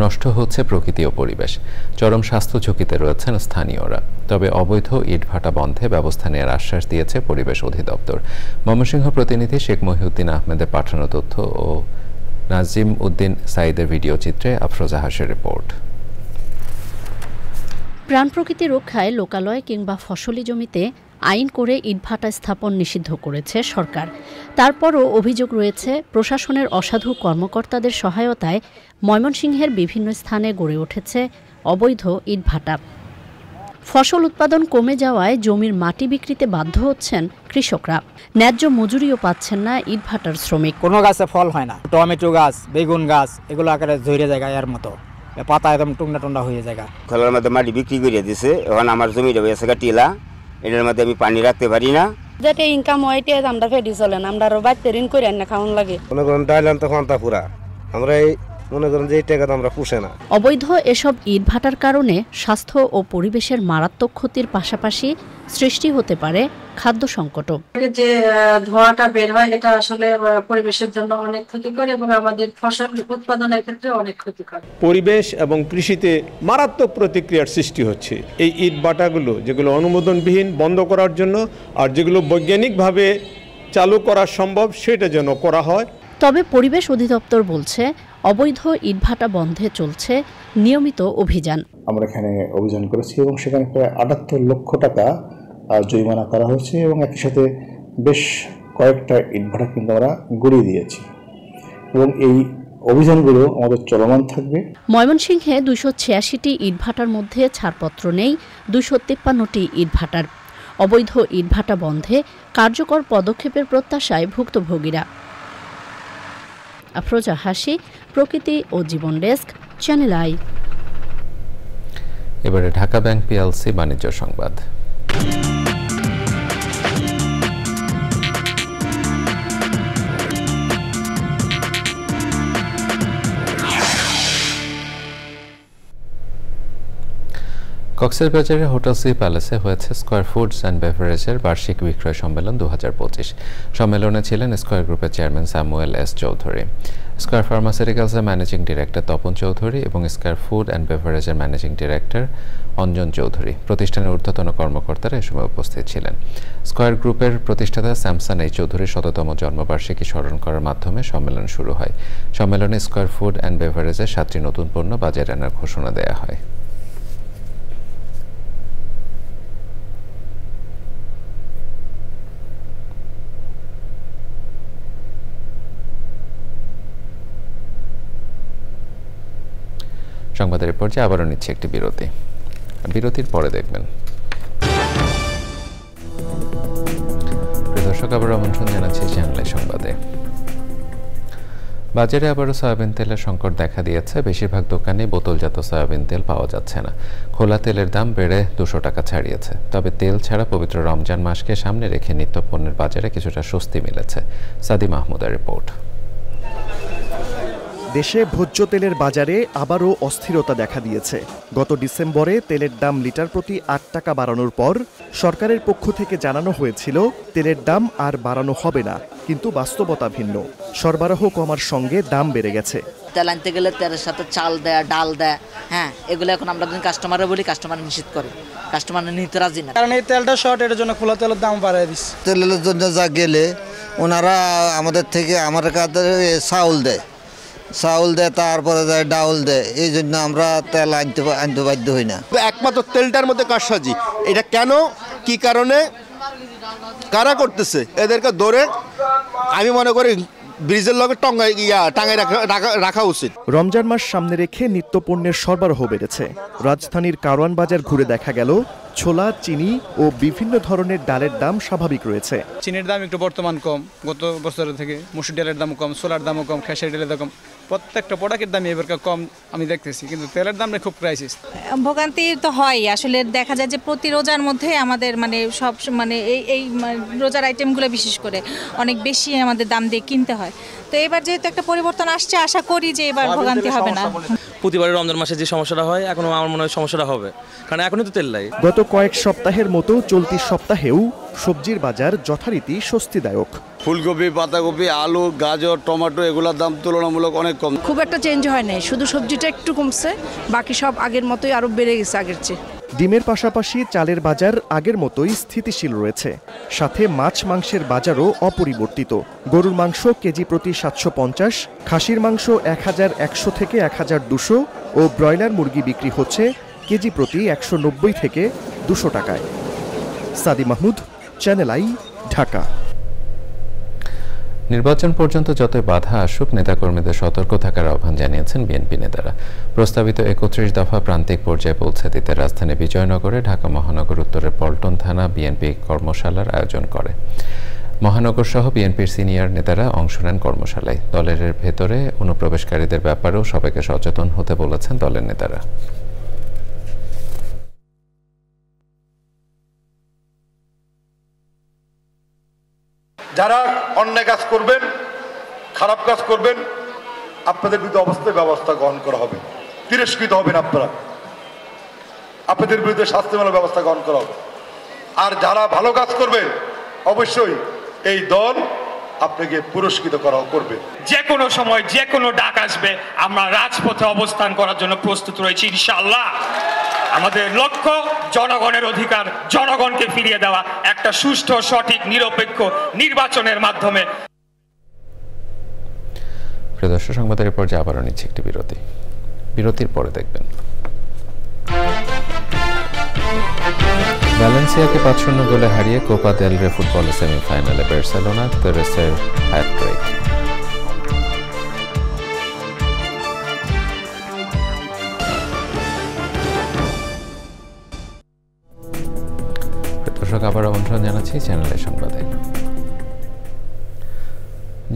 নষ্ট হচ্ছে প্রকৃতি ও পরিবেশ। চরম স্বাস্থ্য ঝুঁকিতে রয়েছেন স্থানীয়রা। তবে অবৈধ ইট ভাটা বন্ধে ব্যবস্থা নেওয়ার আশ্বাস দিয়েছে পরিবেশ অধিদপ্তর। ময়মনসিংহ প্রতিনিধি শেখ মহিউদ্দিন আহমেদের পাঠানো তথ্য ও নাজিম উদ্দিন সাইদের ভিডিও চিত্রে আফরোজা হাসের রিপোর্ট। প্রাণ প্রকৃতি রক্ষায় লোকালয় কিংবা ফসলি জমিতে আইন করে ইটভাটা স্থাপন নিষিদ্ধ করেছে সরকার। তারপরও অভিযোগ রয়েছে প্রশাসনের অসাধু কর্মকর্তাদের সহায়তায় ময়মনসিংহের বিভিন্ন স্থানে গড়ে উঠেছে অবৈধ ইটভাটা। ফসল উৎপাদন কমে যাওয়ায় জমির মাটি বিক্রিতে বাধ্য হচ্ছেন কৃষকরা। ন্যায্য মজুরিও পাচ্ছেন না ইটভাটার শ্রমিক। কোনো গাছে ফল হয় না, টমেটো গাছ, বেগুন গাছ এগুলো আকারে ঝরে যায় এর মতো, পাতা একদম টুন্ডা টুন্ডা হয়ে যায়। খোলার মধ্যে মাটি বিক্রি করে দিছে, এখন আমার জমিটা হয়েছে টিলা, এটার মধ্যে আমি পানি রাখতে পারি না। যেটা ইনকাম হয় আমরা ফেরি চলে না, আমরা বাড়িতে ঋণ করে না খাওয়ান লাগে। মনে করেন ডাইলাম তখন তা পুরা আমরা এই মনে করেন যে এই টাকা আমরা পুষে না। অবৈধ এসব ইটভাটার কারণে স্বাস্থ্য ও পরিবেশের মারাত্মক ক্ষতির পাশাপাশি সৃষ্টি হতে পারে খাদ্য সংকটও। যে ধোঁয়াটা বের হয় এটা আসলে পরিবেশের জন্য অনেক ক্ষতিকর এবং আমাদের ফসল উৎপাদনের ক্ষেত্রে অনেক ক্ষতিকর। পরিবেশ এবং কৃষিতে মারাত্মক প্রতিক্রিয়ার সৃষ্টি হচ্ছে। এই ইটভাটাগুলো যেগুলো অনুমোদনবিহীন বন্ধ করার জন্য, আর যেগুলো বৈজ্ঞানিকভাবে চালু করা সম্ভব সেটা যেন করা হয়। তবে পরিবেশ অধিদপ্তর বলছে অবৈধ ইটভাটা বন্ধে চলছে নিয়মিত অভিযান। আমরা এখানে অভিযান করেছি এবং সেখানে প্রায় 78 লক্ষ টাকা জরিমানা করা হয়েছে এবং একই সাথে বেশ কয়েকটা ইটভাটা কিন্তু আমরা গুড়িয়ে দিয়েছি এবং এই অভিযানগুলো আমাদের চলমান থাকবে। ময়মনসিংহে 286টি ইটভাটার মধ্যে ছাড়পত্র নেই 253টি ইটভাটার। অবৈধ ইটভাটা বন্ধে কার্যকর পদক্ষেপের প্রত্যাশায় ভুক্তভোগীরা। আফরোজা হাসি, প্রকৃতি ও জীবন ডেস্ক, চ্যানেল আই। এবারে ঢাকা ব্যাংক পিএলসি বাণিজ্য সংবাদ। কক্সবাজারের হোটেল সি প্যালেসে হয়েছে স্কয়ার ফুডস অ্যান্ড বেভারেজের বার্ষিক বিক্রয় সম্মেলন 2025। সম্মেলনে ছিলেন স্কয়ার গ্রুপের chairman Samuel S Chowdhury, square ফার্মাসিউটিক্যালসের ম্যানেজিং ডিরেক্টর তপন চৌধুরী এবং স্কয়ার ফুড অ্যান্ড বেভারেজের ম্যানেজিং ডিরেক্টর অঞ্জন চৌধুরী। প্রতিষ্ঠানের ঊর্ধ্বতন কর্মকর্তারা এ সময় উপস্থিত ছিলেন। স্কয়ার গ্রুপের প্রতিষ্ঠাতা স্যামসান এই চৌধুরীর ১০০তম জন্মবার্ষিকী স্মরণ করার মাধ্যমে সম্মেলন শুরু হয়। সম্মেলনে স্কয়ার ফুড অ্যান্ড বেভারেজের 7টি নতুন পণ্য বাজারে আনার ঘোষণা দেওয়া হয়। সংবাদের পর্যায়ে আবারও নিচ্ছে একটি বিরতি। বিরতির পরে দেখবেন দর্শক আবার আমন্ত্রণ জানাচ্ছি চ্যানেলের সংবাদে। বাজারে আবারও সয়াবিন তেলের সংকট দেখা দিয়েছে। বেশিরভাগ দোকানে বোতলজাত সয়াবিন তেল পাওয়া যাচ্ছে না। খোলা তেলের দাম বেড়ে 200 টাকা ছাড়িয়েছে। তবে তেল ছাড়া পবিত্র রমজান মাসকে সামনে রেখে নিত্য পণ্যের বাজারে কিছুটা স্বস্তি মিলেছে। সাদি মাহমুদের রিপোর্ট। দেশে ভোজ্য তেলের বাজারে আবারও অস্থিরতা দেখা দিয়েছে। গত ডিসেম্বরে তেলের দাম লিটার প্রতি 8 টাকা বাড়ানোর পর সরকারের পক্ষ থেকে জানানো হয়েছিল তেলের দাম আর বাড়ানো হবে না, কিন্তু বাস্তবতা ভিন্ন। সরবরাহ কমার সঙ্গে দাম বেড়ে গেছে। তেল আনতে গেলে তেলের সাথে চাল দেয়, ডাল দেয়, হ্যাঁ, এগুলো এখন আমরা যদি কাস্টমারে বলি কাস্টমার নিষেধ করে, কাস্টমার নিতে রাজি না। কারণ এই তেলটা শর্ট, এর জন্য খোলা তেলের দাম বাড়ায় দিচ্ছে। তেলের জন্য যা গেলে ওনারা আমাদের থেকে আমার কাছে চাউল দেয়, তারপরে যায় ডাউল দেয়, এই জন্য আমরা তেল আনতে বাধ্য হই না। একমাত্র তেলটার মধ্যে কারসাজি, এটা কেন, কি কারণে, কারা করতেছে, এদেরকে ধরে আমি মনে করি ব্রিজের লগে টাঙায় রাখা উচিত। রমজান মাস সামনে রেখে নিত্য পণ্যের সরবরাহ বেড়েছে। রাজধানীর কারওয়ান বাজার ঘুরে দেখা গেল ছোলা, চিনি ও বিভিন্ন ধরনের ডালের দাম স্বাভাবিক রয়েছে। চিনির দাম একটু বর্তমান কম, গত বছরের থেকে। মসুর ডালের দাম কম, ছোলার দামও কম, খেসারি ডালের দাম কম, প্রত্যেকটা প্রোডাক্টের দামই এবার কম আমি দেখতেছি, কিন্তু তেলের দামটা খুব ক্রাইসিস। ভোগান্তি তো হয় আসলে, দেখা যায় যে প্রতি রোজার মধ্যে আমাদের সব এই রোজার আইটেমগুলো বিশেষ করে অনেক বেশি আমাদের দাম দিয়ে কিনতে হয়। তো এবার যেহেতু একটা পরিবর্তন আসছে, আশা করি যে এবার ভোগান্তি হবে না। প্রতিবারে রমজান মাসে যে সমস্যাটা হয়, এখন আমার মনে হয় সমস্যাটা হবে, কারণ এখনই তো তেল নাই। গত কয়েক সপ্তাহের মতো চলতি সপ্তাহেও সবজির বাজার যথারীতি স্বস্তিদায়ক। ফুলকপি, পাতাকপি, আলু, গাজর, টমেটো এগুলোর দাম তুলনামূলক অনেক কম। খুব একটা চেঞ্জ হয় নাই, শুধু সবজিটা একটু কমছে, বাকি সব আগের মতোই আরো বেড়ে গেছে আগের চেয়ে। ডিমের পাশাপাশি চালের বাজার আগের মতোই স্থিতিশীল রয়েছে। সাথে মাছ মাংসের বাজারও অপরিবর্তিত। গরুর মাংস কেজি প্রতি 750, খাসির মাংস 1100 থেকে 1200 ও ব্রয়লার মুরগি বিক্রি হচ্ছে কেজি প্রতি 190 থেকে 200 টাকায়। সাদি মাহমুদ, চ্যানেল আই, ঢাকা। নির্বাচন পর্যন্ত যতই বাধা আসুক, নেতাকর্মীদের সতর্ক থাকার আহ্বান জানিয়েছেন বিএনপি নেতারা। প্রস্তাবিত 31 দফা প্রান্তিক পর্যায়ে পৌঁছে দিতে রাজধানী বিজয়নগরে ঢাকা মহানগর উত্তরের পল্টন থানা বিএনপি কর্মশালার আয়োজন করে। মহানগর সহ বিএনপির সিনিয়র নেতারা অংশ নেন কর্মশালায়। দলের ভেতরে অনুপ্রবেশকারীদের ব্যাপারেও সবাইকে সচেতন হতে বলেছেন দলের নেতারা। যারা অন্যায় কাজ করবেন, খারাপ কাজ করবেন, আপনাদের বিরুদ্ধে অবস্থায় ব্যবস্থা গ্রহণ করা হবে। তিরস্কৃত হবেন আপনারা, আপনাদের বিরুদ্ধে শাস্তিমূলক ব্যবস্থা গ্রহণ করা হবে। আর যারা ভালো কাজ করবেন, অবশ্যই এই দল আপনাকে পুরস্কৃত করবে। যে কোনো সময় যে কোনো ডাক আসবে, আমরা রাজপথে অবস্থান করার জন্য প্রস্তুত রয়েছি ইনশাআল্লাহ। আমাদের লক্ষ্য জনগণের অধিকার জনগণকে ফিরিয়ে দেওয়া, একটা সুষ্ঠু, সঠিক, নিরপেক্ষ নির্বাচনের মাধ্যমে। প্রিয় দর্শক, সংবাদের পর্যায়ে আবারও নিচ্ছে একটি বিরতি। বিরতির পরে দেখবেন ভ্যালেন্সিয়াকে 5-0 গোলে হারিয়ে কোপা দেল রে ফুটবলের সেমিফাইনালে বার্সেলোনা তেরেসের হ্যাটট্রিক। দর্শক, আবার আমন্ত্রণ জানাচ্ছি চ্যানেলের সংবাদে।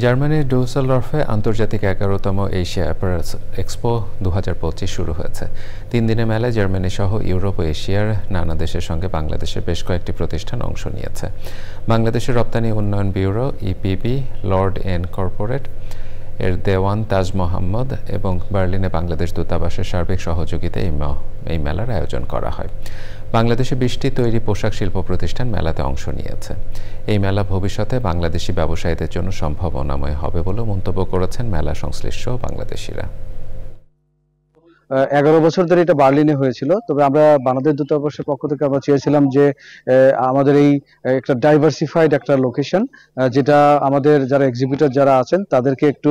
জার্মানির ডুসেলডর্ফে আন্তর্জাতিক 11তম এশিয়া অ্যাপারেলস এক্সপো 2025 শুরু হয়েছে। 3 দিনের মেলায় জার্মানি সহ ইউরোপ ও এশিয়ার নানা দেশের সঙ্গে বাংলাদেশের বেশ কয়েকটি প্রতিষ্ঠান অংশ নিয়েছে। বাংলাদেশের রপ্তানি উন্নয়ন ব্যুরো, ইপিবি, লর্ড এন্ড কর্পোরেট, এর দেওয়ান তাজ মোহাম্মদ এবং বার্লিনে বাংলাদেশ দূতাবাসের সার্বিক সহযোগিতায় এই মেলার আয়োজন করা হয়। বাংলাদেশে 20টি তৈরি পোশাক শিল্প প্রতিষ্ঠান মেলাতে অংশ নিয়েছে। এই মেলা ভবিষ্যতে বাংলাদেশি ব্যবসায়ীদের জন্য সম্ভাবনাময় হবে বলে মন্তব্য করেছেন মেলা সংশ্লিষ্ট বাংলাদেশিরা। 11 বছর ধরে এটা বার্লিনে হয়েছিল, তবে আমরা বাংলাদেশ দূতাবাসের পক্ষ থেকে আমরা চেয়েছিলাম যে আমাদের এই একটা ডাইভার্সিফাইড একটা লোকেশন, যেটা আমাদের যারা এক্সিবিটর যারা আছেন তাদেরকে একটু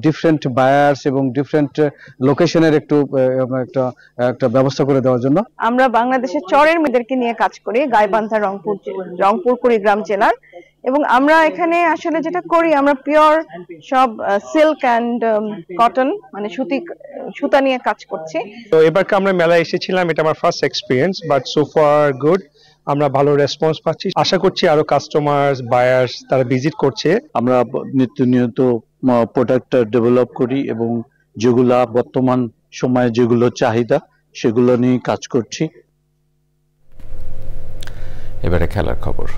ডিফারেন্ট বায়ার্স এবং ডিফারেন্ট লোকেশনের একটু একটা ব্যবস্থা করে দেওয়ার জন্য। আমরা বাংলাদেশের চরের মেয়েদেরকে নিয়ে কাজ করি, গাইবান্ধা রংপুর কুড়িগ্রাম জেলার, এবং আমরা এখানে আসলে যেটা করি আমরা পিওর সব সিল্ক অ্যান্ড কটন মানে সুতা নিয়ে কাজ করছি। তো এবারকে আমরা মেলায় এসেছিলাম, এটা আমার first experience, but so far good. আমরা ভালো রেসপন্স পাচ্ছি, আশা করছি আরো কাস্টমার্স বায়ার্স তারা ভিজিট করছে। আমরা নিয়মিত প্রোডাক্ট ডেভেলপ করি এবং যেগুলা বর্তমান সময়ে যেগুলো চাহিদা সেগুলো নিয়ে কাজ করছি। এবারে খেলার খবর।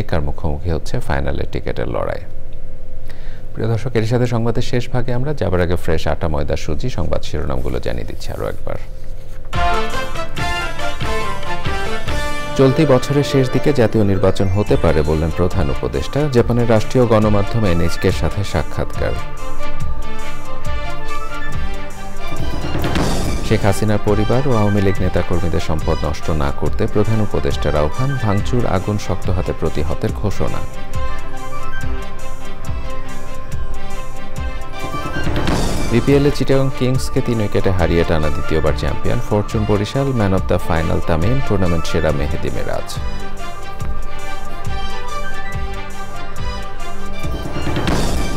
একার মুখোমুখি হচ্ছে ফাইনালের টিকেটের লড়াই। প্রিয় দর্শক, এর সাথে সংবাদের শেষ ভাগে আমরা যাবার আগে ফ্রেশ আটা ময়দা সুজি সংবাদ শিরোনামগুলো জানিয়ে দিচ্ছি আরও একবার। চলতি বছরের শেষ দিকে জাতীয় নির্বাচন হতে পারে বললেন প্রধান উপদেষ্টা। জাপানের রাষ্ট্রীয় গণমাধ্যম এনএইচকের সাথে সাক্ষাৎকার। শেখ হাসিনার পরিবার ও আওয়ামী লীগ নেতাকর্মীদের সম্পদ নষ্ট না করতে প্রধান উপদেষ্টার আহ্বান। ভাঙচুর আগুন শক্ত হাতে প্রতিহতের ঘোষণা। বিপিএলে চিটাগং কিংসকে 3 উইকেটে হারিয়ে টানা দ্বিতীয়বার champion Fortune Barishal. Man of the final Tamim, tournament সেরা মেহেদী মিরাজ।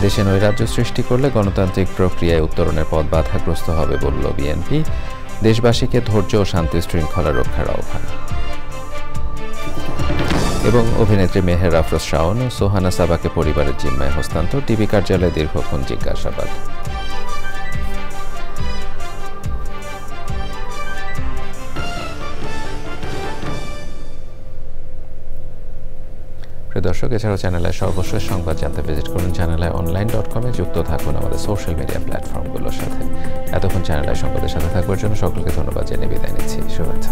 দেশে নৈরাজ্য সৃষ্টি করলে গণতান্ত্রিক প্রক্রিয়ায় উত্তরণের পথ বাধাগ্রস্ত হবে বলল বিএনপি। দেশবাসীকে ধৈর্য ও শান্তি শৃঙ্খলা রক্ষার আহ্বান। এবং অভিনেত্রী মেহের আফরোজ শাওন ও সোহানা সাবাকে পরিবারের জিম্মায় হস্তান্তর। ডিবি কার্যালয়ে দীর্ঘক্ষণ জিজ্ঞাসাবাদ। দর্শক, এছাড়াও চ্যানেলের সর্বশেষ সংবাদ জানতে ভিজিট করুন চ্যানেলঅনলাইন.com-এ। যুক্ত থাকুন আমাদের সোশ্যাল মিডিয়া প্ল্যাটফর্মগুলোর সাথে। এতক্ষণ চ্যানেলের সংবাদের সাথে থাকবার জন্য সকলকে ধন্যবাদ জানিয়ে বিদায় নিচ্ছি। শুভেচ্ছা।